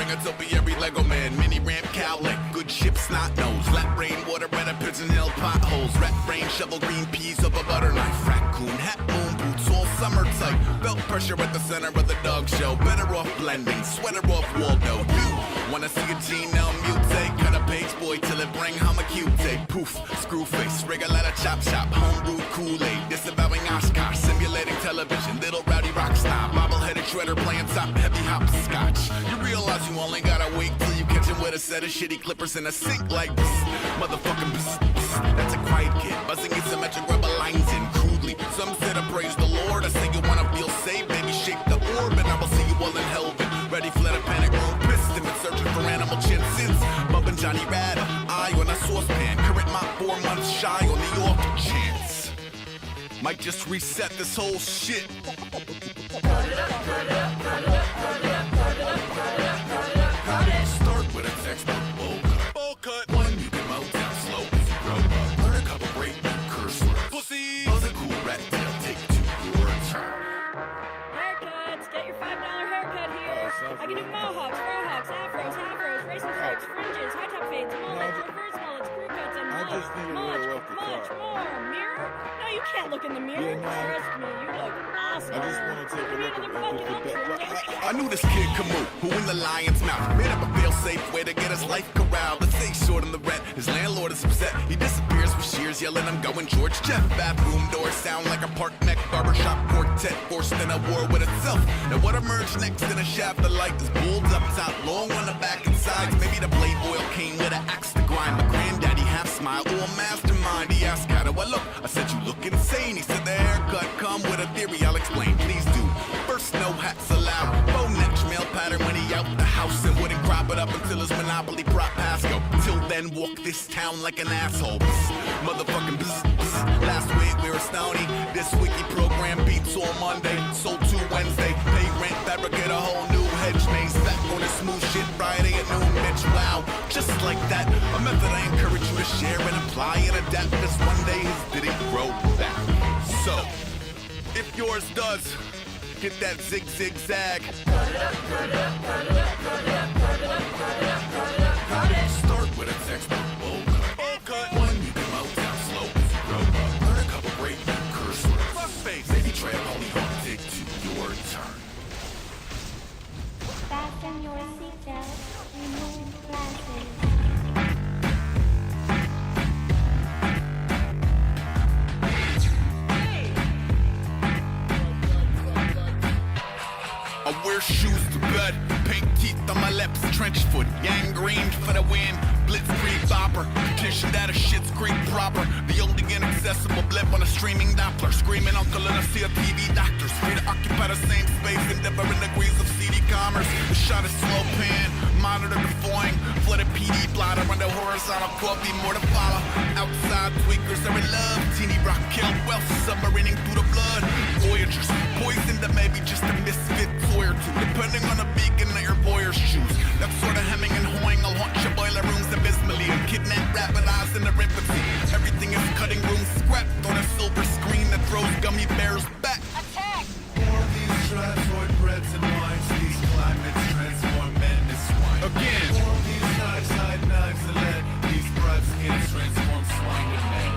bring a topiary Lego man. Mini ramp cowlick, good ship snot nose. Lap rain, water better pigeon hill potholes. Rat brain, shovel green peas up a butter knife. Raccoon, hat, moon boots, all summer tight. Belt pressure at the center of the dog show. Better off blending, sweater off Waldo. You wanna see a genome mutate? Cut a page boy till it bring home a Q-tape. Poof, screw face, Regalata chop shop. Homebrew Kool-Aid, disavowing Oshkosh. Simulating television, little rowdy rock snob. Bobble-headed shredder playing top heavy hopscotch. You realize you only gotta wait till you catch him with a set of shitty clippers in a sink like this. Motherfucking psst, psst. That's a quiet kid, buzzing asymmetric rubber lines in crudely. Some said I praise the Lord, I say you wanna feel safe, baby shake the orb, and I will see you all in Helvin. Ready for the panic room, pissed and been searching for animal chin since. Bumping Johnny Rad, eye on a saucepan. Current mop 4 months shy on the off chance. Might just reset this whole shit. Start with a textbook bowl cut. One you can mount down slow as you grow up. Learn a couple great curse words. Pussy. Buzz a cool rat tail, take to your turn. Haircuts, get your $5 haircut here. I can do mohawks, frohawks, afros, racing stripes, fringes, high top fades, mullets, reverse mullets, crew cuts, and much more. Mirror? No, you can't look in the mirror. Trust me, you look awesome. I just want to take a look at I knew this kid could move, who in the lion's mouth made up a fail-safe way to get his life corralled. Let's say short on the rent, his landlord is upset. He disappears with shears, yelling, I'm going George Jeff. Bathroom doors sound like a park neck barbershop quartet forced in a war with itself. Now what emerged next in a shaft of light is bulbs up top, long on the back and sides. Maybe the blade oil came with an axe to grind. My granddaddy half smile, all mastermind. He asked, how do I look? I said, you look insane. He said, the haircut come with a theory, I'll explain. Please do. First, no hats allowed. Faux neck, male pattern when he out the house and wouldn't crop it up until his monopoly prop Pasco. Till then, walk this town like an asshole. Bzz, motherfucking bzz, bzz. Last week we were stony. This week he programmed beats on Monday. Sold 2 Wednesday. Pay rent, fabricate a whole new hedge maze. Back on the smooth shit Friday at noon, bitch. Wow, just like that. A method I encourage you to share and apply and adapt. This one day his didn't grow back. So, if yours does, get that zig zig zag. Start with a textbook bowl cut. One you can mount down slow as you grow up. Learn a couple great curse words. Fuck face, baby trail, only home dig to your turn. Fasten your seatbelt, remove glasses. I wear shoes to bed, pink teeth on my lips, trench foot, gangrene for the win. Blitzkrieg bopper, petitioned at a Schitt's Creek proper. The only inaccessible blip on a streaming Doppler. Screaming uncle and I see a TV doctors. Free to occupy the same space in different degrees of CD commerce. The shot is slow pan, monitor the foing. Flooded PD blotter under horizontal coffee, more to follow. Outside tweakers are in love. Teeny rock kill wealth, submarining through the blood. Voyagers, poisoned to maybe just a misfit toy or two. Depending on the beacon that your voyeurs choose. That sort of hemming and hawing, I'll haunt your boiler rooms abysmally. And kidnap rapid eyes in the infancy. Everything is cutting room scrapped on a silver screen that throws gummy bears back. Attack! All these trapsoid breads and wines, these climates transform men to swine. Again. All these side knives and lead, these broad skins transform swine to men.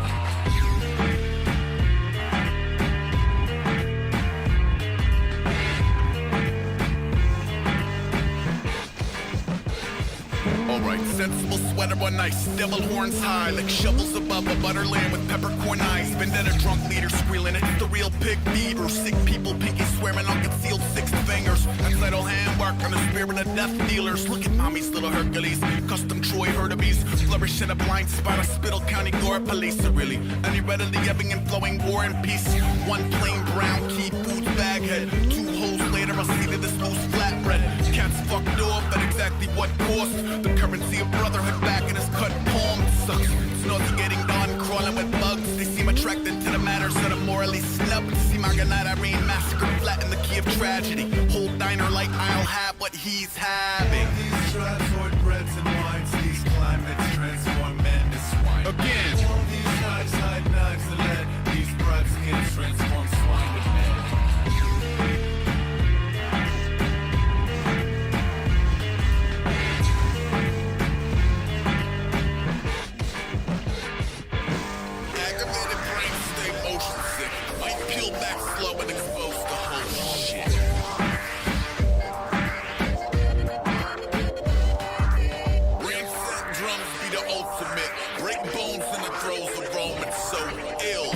Alright, sensible sweater on ice, devil horns high, like shovels above a butterland with peppercorn eyes. Vendetta drunk leader squealing, it's the real pig fever. Sick people pinky swearing on concealed 6 fingers. Accidental handwork on the spirit of death dealers. Look at mommy's little Hercules, custom Troy Herdebees. Flourish in a blind spot of Spittle County Gore police. Are really any readily ebbing and flowing war and peace. One plain brown key foods baghead. 2 holes later I see that this loose flatbread. Cats fucked off at exactly what cost. The currency of brotherhood back in his cut palm sucks. It's nauseating dawn crawling with bugs. They seem attracted to the matters that are morally snubbed. See Marganite Irene massacre flat in the key of tragedy. Whole diner like I'll have what he's having. These trapsoid breads and wines, these climates transform men to swine. Again. All these side knives and lead, these broad skins transform swine to men. the ultimate. Break bones in the throes of Rome, it's so ill.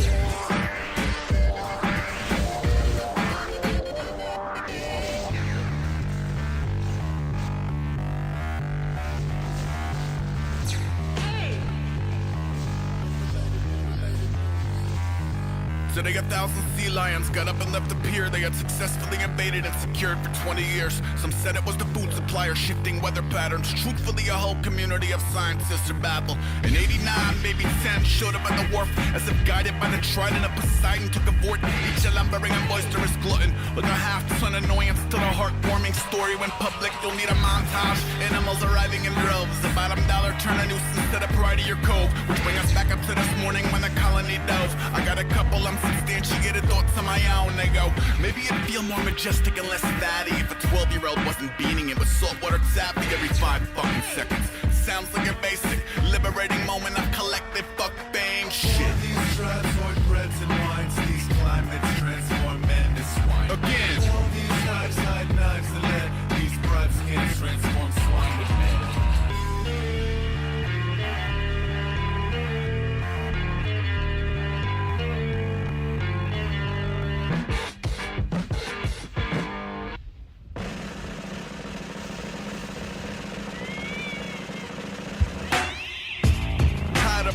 Today 1,000 sea lions got up and left the pier. They had successfully invaded and secured for 20 years. Some said it was the food supplier shifting weather patterns. Truthfully, a whole community of scientists are baffled. In 89, maybe 10 showed up at the wharf as if guided by the trident of Poseidon took a fort. Each a lumbering and boisterous glutton with a half-ton annoyance to the heartwarming story. When public, you'll need a montage. Animals arriving in droves. The bottom dollar turn a nuisance to the pride of your cove, which bring us back up to this morning when the colony dove. I got a couple substantiated thoughts on my own. They go, maybe it'd feel more majestic and less fatty if a 12-year-old wasn't beating it with saltwater taffy every 5 fucking seconds. Sounds like a basic, liberating moment of collective fuck bang shit. All these stratozoid breads and wines, these climates transform men to swine. Again. All these knives hide knives and lead, these broad skins transform swine to men.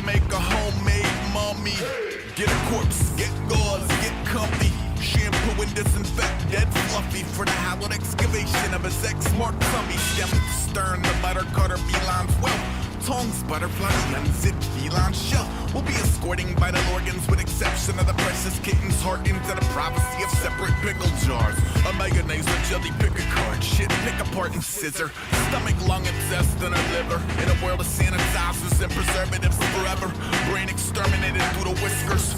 Make a homemade mummy. Get a corpse, get gauze, get comfy. Shampoo and disinfect dead fluffy for the hallowed excavation of his ex-marked tummy. Stem to stern, the butter cutter felines well. Tongues, butterflies, unzip feline shell. We'll be escorting vital organs with exception of the precious kitten's heart into the privacy of separate pickle jars. A mayonnaise or jelly pick a card. Shit, pick apart and scissor. Stomach, lung, intestine, or liver. In a world of sanitizers and preservatives forever. Brain exterminated through the whiskers.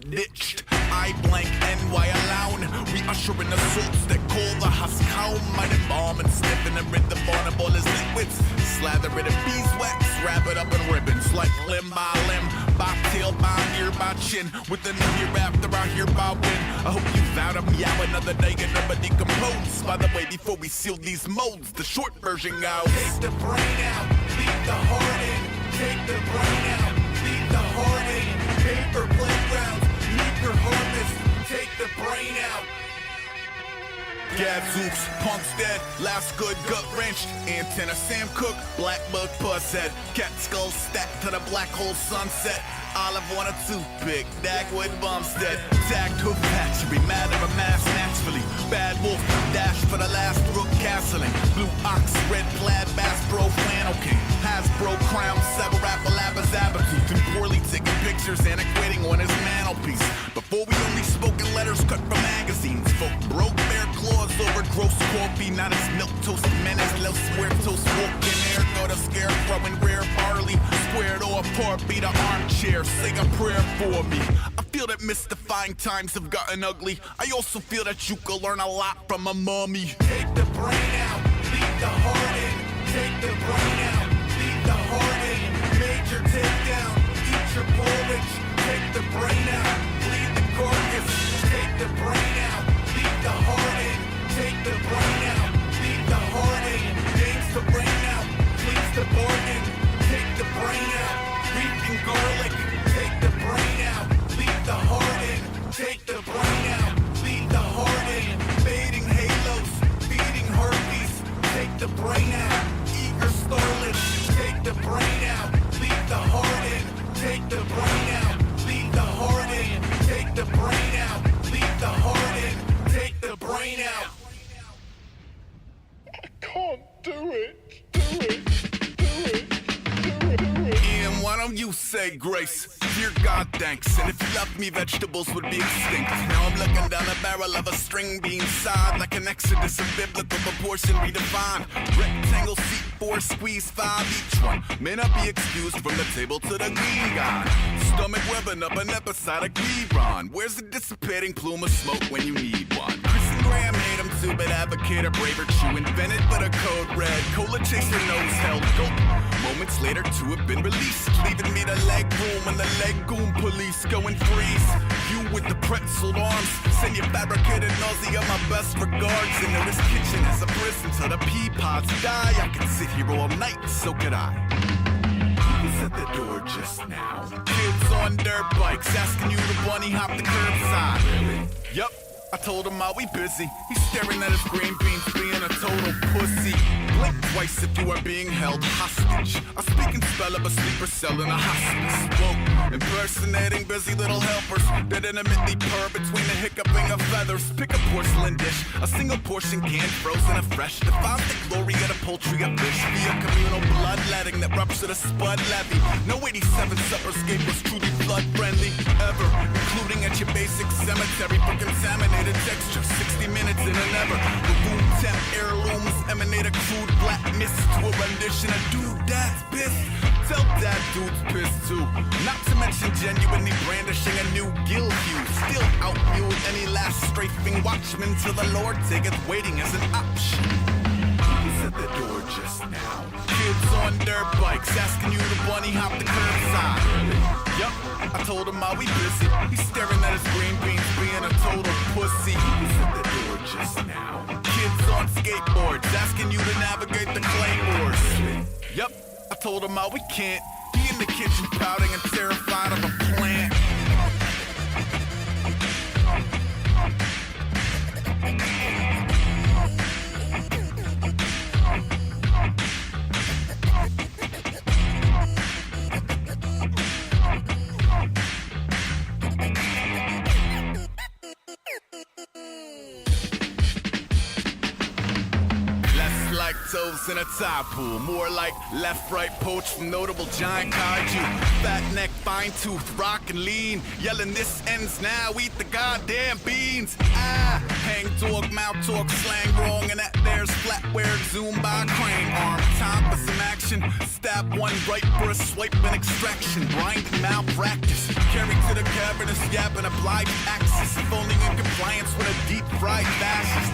Ditched, eye blank, NY alone. We usher in the salts that call the husk home. Might embalm and stiffen and rid the vulnerable as liquids. Slather it in beeswax, wrap it up in ribbons. Like limb by limb, by tail, by ear, by chin. Within the hereafter, I hereby win. I hope you vow to meow another day and never decompose. By the way, before we seal these molds, the short version goes: take the brain out, leave the heart in. Take the brain out, leave the heart in. Paper playgrounds, meeker harvest. Take the brain out. Gadzooks, punk's dead, last good gut wrenched. Antenna Sam Cook, black bug puss head. Cat skull stacked to the black hole sunset. Olive on a toothpick, Dagwood Bumstead. Tagged hoof hatchery, mad of a mass naturally. Bad wolf, dash for the last rook castling. Blue ox, red plaid, bass bro, flannel king. Hasbro, crown, several apple, abazabatuth. And poorly taking pictures and equating on his mantelpiece. Before we only spoke in letters cut from magazines. Folk broke their claws over gross coffee. Not as milk toast menace, low square toast walking air. Go to scarecrow and rare barley. Squared off, par beat a armchair. Say a prayer for me. I feel that mystifying times have gotten ugly. I also feel that you could learn a lot from a mummy. Take the brain out, leave the heart in. Take the brain out, leave the heart in. Major takedown, eat your porridge. Take the brain out, leave the carcass. Take the brain out, leave the heart in. Take the brain out, leave the heart in. Games the brain out, please the bargain. Take the brain out, reaping garlic. Take the brain out, leave the heart in. Take the brain out, leave the heart in. Fading halos, feeding herpes. Take the brain out, eager starlets. Take the brain out, leave the heart in. Take the brain out, leave the heart in. Take the brain out, leave the heart in. Take the brain out. I can't do it. Do it. Do it. Ian, why don't you say grace? Dear God, thanks. And if you loved me, vegetables would be extinct. Now I'm looking down the barrel of a string bean side, like an exodus of biblical proportion redefined. Rectangle seat 4, squeeze 5 each one. May not be excused from the table to the green guy. Stomach webbing up an episodic rerun. Where's the dissipating plume of smoke when you need one? Chris and Graham hate him too, but advocate a braver chew. Invented but a code red. Cola chaser nose held goat. Moments later, 2 have been released, leaving me the leg room and the legume police going freeze. You with the pretzeled arms, send your fabricated nausea my best regards. And this kitchen is a prison till the pea pods die. I could sit here all night, so could I. just now. Kids on dirt bikes asking you to bunny hop the curbside. Yup, I told him I'll be busy. He's staring at his green beans being a total pussy. Blink twice if you are being held hostage. I speak and spell of a sleeper cell in a hospice. Whoa, impersonating busy little helpers that intermittently purr between the hiccuping of feathers. Pick a porcelain dish, a single portion canned, frozen and fresh. Define the glory of the poultry of fish via communal bloodletting that ruptured a spud levee. No 87 supperscape was truly blood friendly ever, including at your basic cemetery for contaminated texture. 60 minutes in an ever. The room temp heirlooms emanate a crude black mist to a rendition of dude dad's piss. Tell that dude's pissed too. Not to mention genuinely brandishing a new gill hue. Still outmewed any last strafing watchman till the Lord taketh waiting as an option. He's at the door just now. Kids on dirt bikes asking you to bunny hop the curbside. Yup, I told him I'll be busy. He's staring at his green beans being a total pussy. He's at the door just now. Kids on skateboards asking you to navigate the claymores. Yup, I told him we can't. He in the kitchen pouting and terrified of a plant. Toes in a tide pool, more like left-right poach from notable giant kaiju. Fat neck, fine tooth, rock and lean, yelling this ends now, eat the goddamn beans. Hang dog, mouth talk, slang wrong, and that there's flatware zoom by crane arm. Time for some action, stab one right for a swipe and extraction. Blind malpractice, carried to the cavernous yap and obliged axis. If only in compliance with a deep-fried fascist.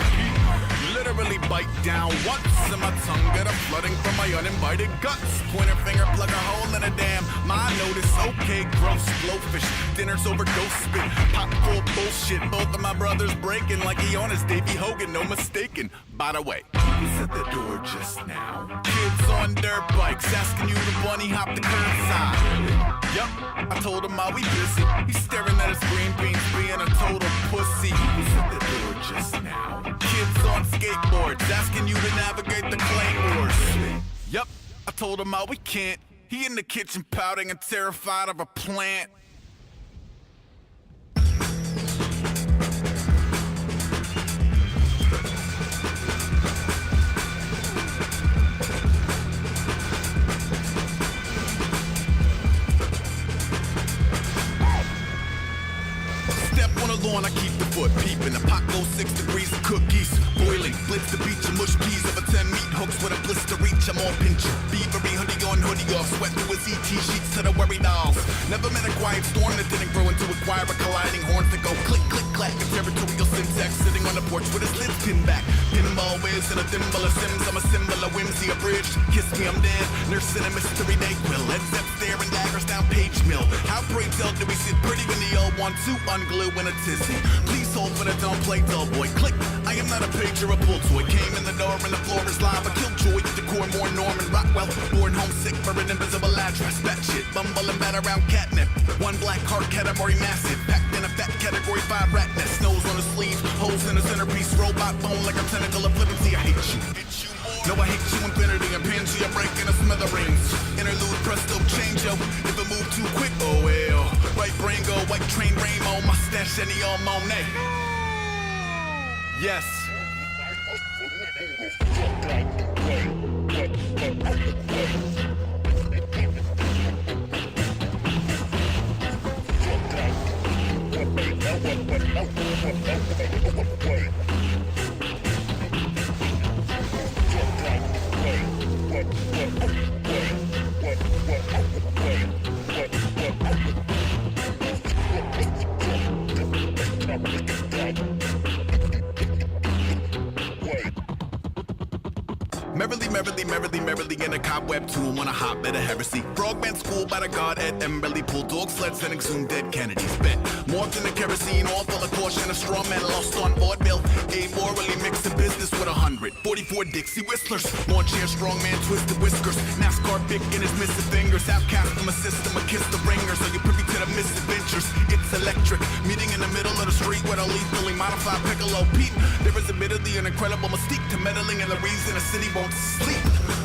Literally bite down once and my tongue get a flooding from my uninvited guts. Pointer finger, plug a hole in a dam. My notice, okay, gross, blowfish. Dinner's overdose spit, pop full bullshit. Both of my brothers breaking like he on his Davey Hogan, no mistaken. By the way, he's at the door just now. Kids on dirt bikes asking you to bunny hop the curbside. Yup, I told him I'll be busy. He's staring at his green beans being a total pussy. He's at the door just now. Kids on skateboards asking you to navigate the claymores. Yup, I told him we can't. He in the kitchen pouting and terrified of a plant. Step on the lawn, I keep the foot peeping. The pot goes 6 degrees of cookies boiling. Blitz the beach and mush peas over 10 meat hooks with a blister reach. I'm on pincher. Beavery hoodie on, hoodie off. Sweat through his ET sheets to the worry dolls. Never met a quiet storm that didn't grow into a choir of colliding horns that go click, click, clack. A territorial syntax sitting on the porch with his lips pinned back. Pinball whiz and a thimble of Sims. I'm a symbol of whimsy abridged. Kiss me, I'm dead. Nursing a mystery Dayquil. Heads up staring daggers down page mill. How pray tell do we sit pretty when the old want to unglue in a tizzy? Please hold for the don't play dull boy. Click. I am not a page or a pull toy. Came in the door and the floor is live. I killed Joy, decor more Norman Rockwell. Born homesick for an invisible address. Batshit, bumble and bat around catnip. One black heart category massive. Packed in a fat category 5 rat nest. Nose on the sleeve, holes in the centerpiece. Robot bone like a tentacle of flippancy. I hate you. No, I hate you, infinity and Pangea breaking a smithereens. Interlude, presto, change yo. If it move too quick, oh well. Right brain go, white train rainbow. Mustache, any all Monet. Yes. merrily in a cobweb tomb on a hotbed of heresy. Frogman schooled by the god at Emberley. Pull dog sleds and exhumed dead Kennedys. Bet more than the kerosene, all full of caution. A straw man lost on vaudeville. A morally mixing business with 144 Dixie whistlers. Lawn chair strongman twisted whiskers. NASCAR pick in his missing fingers. Outcast from a system, a kiss the ringers. Are you privy to the misadventures? It's electric. Meeting in the middle of the street with a lethally modified Piccolo Pete. There is admittedly an incredible mystique to meddling in the reason a city won't sleep.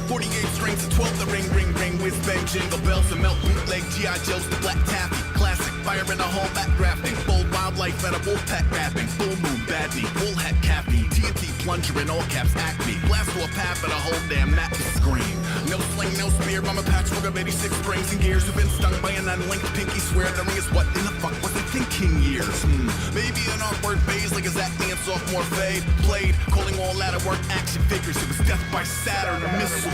48 strings and 12 the ring, ring, ring. Whiz bang, jingle bells and melt bootleg G.I. Joe's the black taffy. Classic fire in the hall back drafting. Bold wildlife at a wolf pack rapping. Full moon, badly, full hat caffeine. TNT plunger in all caps, acme. Blast to a path at a whole damn map to scream. No sling, no spear. I'm a patchwork of 86 springs and gears who've been stung by an unlinked pinky swear. The ring is what in the fuck was I thinking years? Maybe an awkward phase like his acne and sophomore fade. Played, calling all out of work action figures. It was death by Saturn or missiles.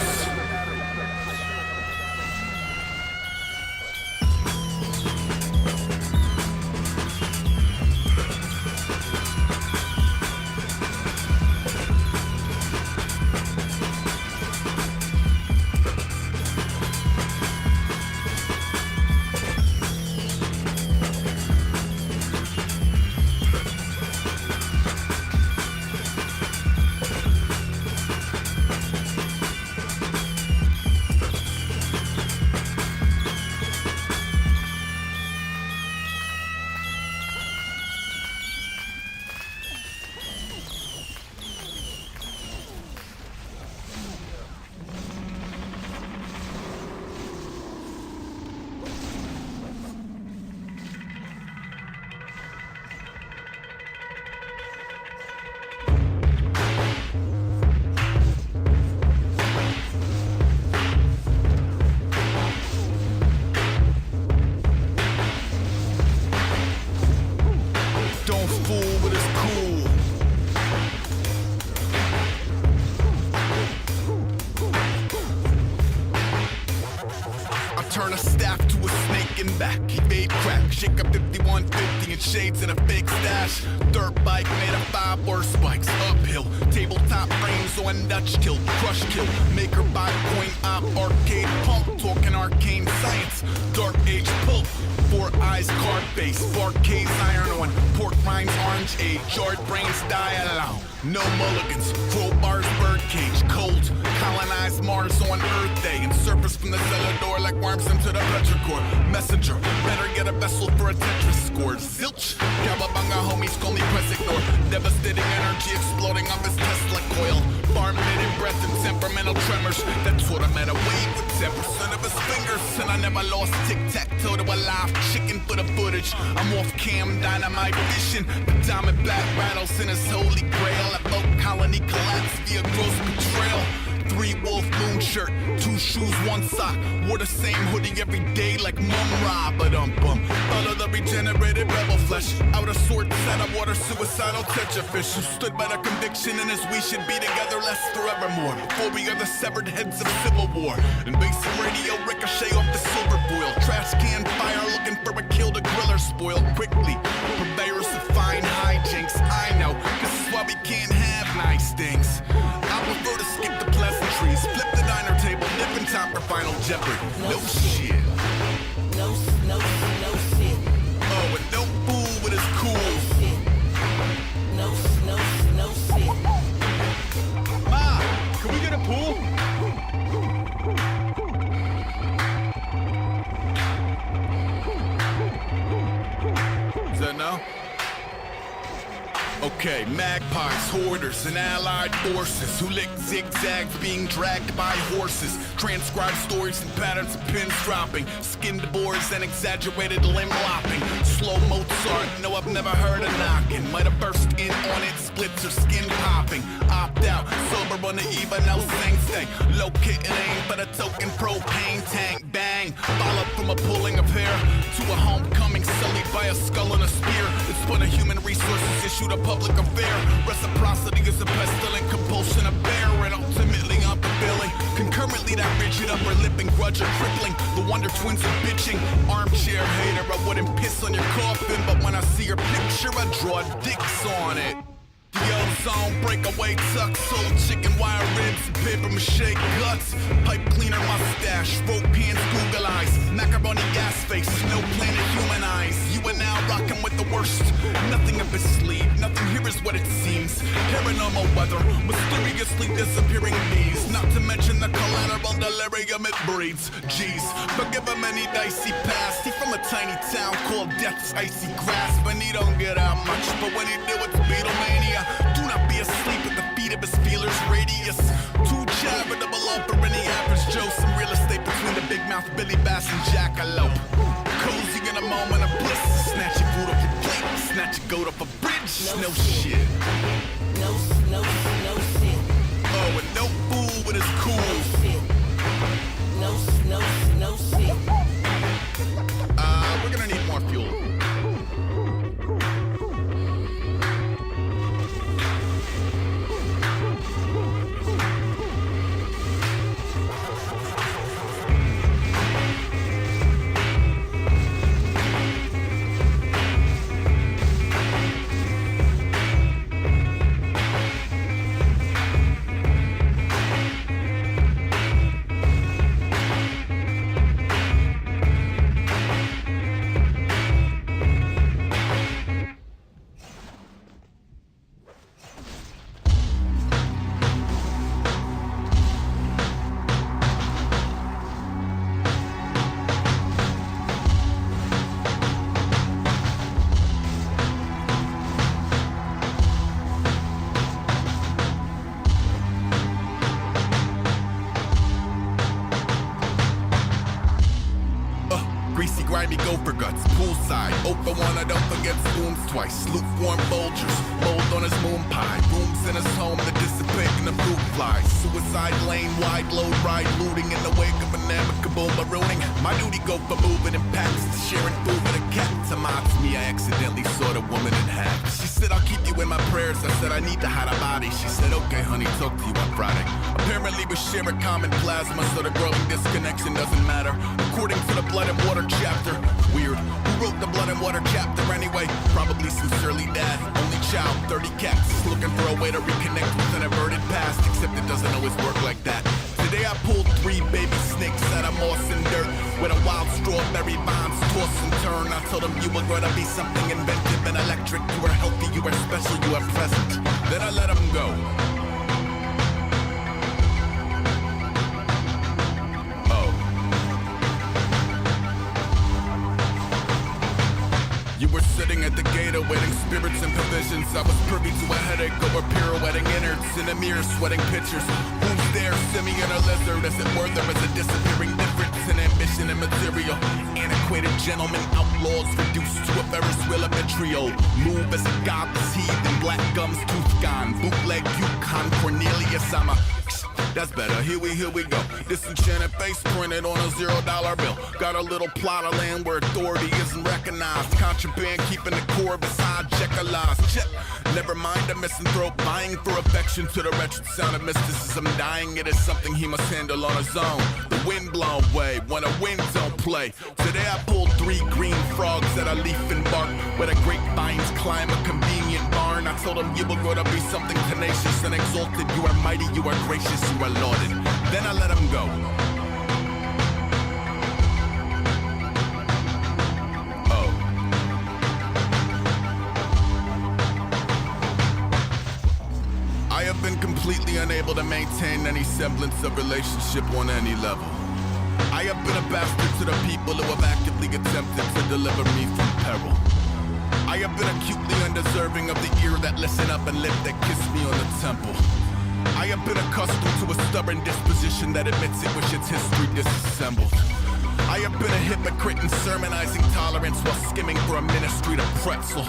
Turn a staff to a snake and back. He made crack. Shake up 5150 and shades in a fake stash. Dirt bike made of 5 or spikes. Uphill. Tabletop frames on Dutch tilt. Crush kill. Maker by point op. Arcade pump. Talking arcane science. Dark age pulp. 4 eyes card base. Barcades iron on. Pork rinds orange age. Jarred brains die alone. No mulligans. Crowbars birdcage. Cold. Colonized Mars on Earth Day. And surface from the cellar door like worms into the petrichor. Messenger, better get a vessel for a Tetris score. Zilch, Cowabunga homies call me press ignore. Devastating energy exploding off his Tesla coil. Farm-emitted breath and temperamental tremors. That's what I met a wave with 10% of his fingers. And I never lost tic-tac-toe to a live chicken for the footage. I'm off cam, dynamite vision. The diamond black rattles in his holy grail. A boat colony collapse via gross betrayal. 3 wolf moon shirt, 2 shoes, 1 sock. Wore the same hoodie every day like Mum Ra, but bum. Follow the regenerated rebel flesh. Out of sort, set of water, suicidal tetrafish. Who stood by the conviction in his we should be together less forevermore. Before we are the severed heads of civil war. And basic radio ricochet off the silver foil. Trash can fire looking for a kill to grill or spoil quickly. Purveyors of fine hijinks, I know. This is why we can't have nice things. I prefer to skip the pleasantries. Flip the diner table, different time for Final Jeopardy. No shit. No shit. Oh, and don't fool with his cool. No shit. Ma, can we get a pool? Is that no? Okay, magpies, hoarders, and allied forces who lick zigzags being dragged by horses. Transcribe stories and patterns of pins dropping. Skinned boards and exaggerated limb lopping. Slow Mozart, no I've never heard of knocking. Might have burst in on it, splits or skin popping. Opt out, sober on the eve of no sing. Locate and aim for the token propane tank. Bang, follow from a pulling of hair to a homecoming sullied by a skull and a spear. It's when a human resources issued a public affair. Reciprocity is a pestilent compulsion of bear, and ultimately unfulfilling. Concurrently, that rigid upper lip and grudge are crippling. The Wonder Twins are bitching. Armchair hater, I wouldn't piss on your coffin, but when I see your picture, I draw dicks on it. The O's zone, breakaway tux, sold chicken wire ribs, paper mache guts, pipe cleaner mustache, rope hands, Google eyes, macaroni gas face, no planet human eyes. You are now rocking with the worst. Nothing up his sleeve, nothing here is what it seems. Paranormal weather, mysteriously disappearing bees. Not to mention the collateral delirium it breeds. Jeez, forgive him any dicey past. He from a tiny town called Death's Icy Grasp, and he don't get out much, but when he do, it's Beatlemania. Do not be asleep at the feet of his feelers radius. Too charitable for any average Joe. Some real estate between the big mouth Billy Bass and Jackalope. Cozy in a moment of bliss. Snatch your food off your plate, snatch your goat off a bridge. No shit. No shit. Oh, and no fool with his cool. No shit. No shit. We're gonna need more fuel. Greasy, grimy gopher guts, poolside, open one, I don't forget spoons twice. Lukewarm bulgers, mold on his moon pie. Rooms in his home that dissipate in the fruit flies. Suicide lane, wide load ride, looting in the wake of an amicable marooning. My duty go for moving in packs to sharing food with a cat. To mock me, I accidentally saw the woman in half. She said, I'll keep you in my prayers. I said, I need to hide a body. She said, okay, honey, talk to you on Friday. Apparently we share a common plasma, so the growing disconnection doesn't matter. According to the blood and water chapter. Weird. Who wrote the blood and water chapter anyway? Probably sincerely dad. Only child, 30 cats. Looking for a way to reconnect with an averted past. Except it doesn't always work like that. Today I pulled 3 baby snakes out of moss and dirt. With a wild strawberry vines toss and turn. I told them you were gonna be something inventive and electric. You are healthy, you are special, you are present. Then I let them go. Sitting at the gate awaiting spirits and provisions. I was privy to a headache over pirouetting innards. In a mirror sweating pictures. Who's there, simian or lizard? Is it worth there is a disappearing difference in ambition and material? Antiquated gentlemen, outlaws reduced to a Ferris wheel of vitriol. Move as a godless heathen, black gums, tooth gone. Bootleg Yukon, Cornelius, I'm a... That's better, here we go. Disenchanted face printed on a $0 bill. Got a little plot of land where authority isn't recognized. Contraband keeping the core beside Jekyll's. Check. Never mind a misanthrope vying for affection to the wretched sound of mysticism. Dying, it is something he must handle on his own. The wind blown way when a wind don't play. Today I pulled 3 green frogs at a leaf and bark. Where the grapevines climb a convenient barn. I told him you were gonna be something tenacious and exalted. You are mighty, you are gracious, you are lauded. Then I let him go. I have been completely unable to maintain any semblance of relationship on any level. I have been a bastard to the people who have actively attempted to deliver me from peril. I have been acutely undeserving of the ear that listen up and lip that kiss me on the temple. I have been accustomed to a stubborn disposition that admits it wish its history disassembled. I have been a hypocrite in sermonizing tolerance while skimming for a ministry to pretzel.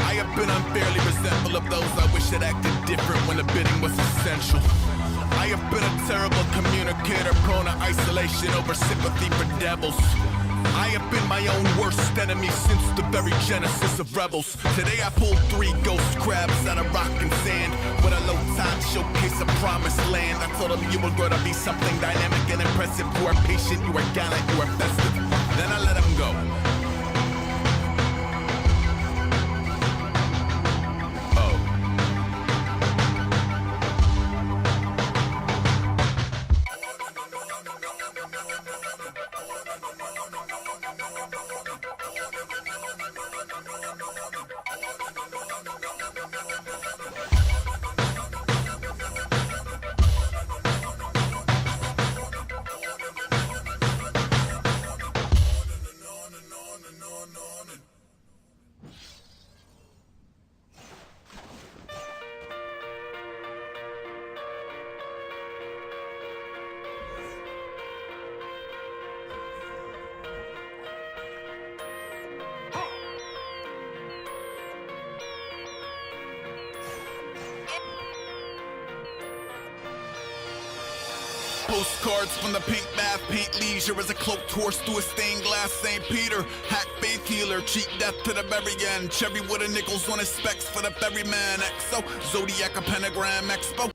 I have been unfairly resentful of those I wish had acted different when the bidding was essential. I have been a terrible communicator prone to isolation over sympathy for devils. I have been my own worst enemy since the very genesis of rebels. Today I pulled 3 ghost crabs out of rock and sand. With a low tide showcase of promised land. I told them you were gonna be something dynamic and impressive. You are patient, you are gallant, you are festive. Then I let them go. Postcards from the pink bath, paint leisure as a cloak tours through a stained glass St. Peter. Hack faith healer, cheat death to the very end. Cherry with a nickels on his specs for the ferryman. XO, Zodiac a pentagram expo.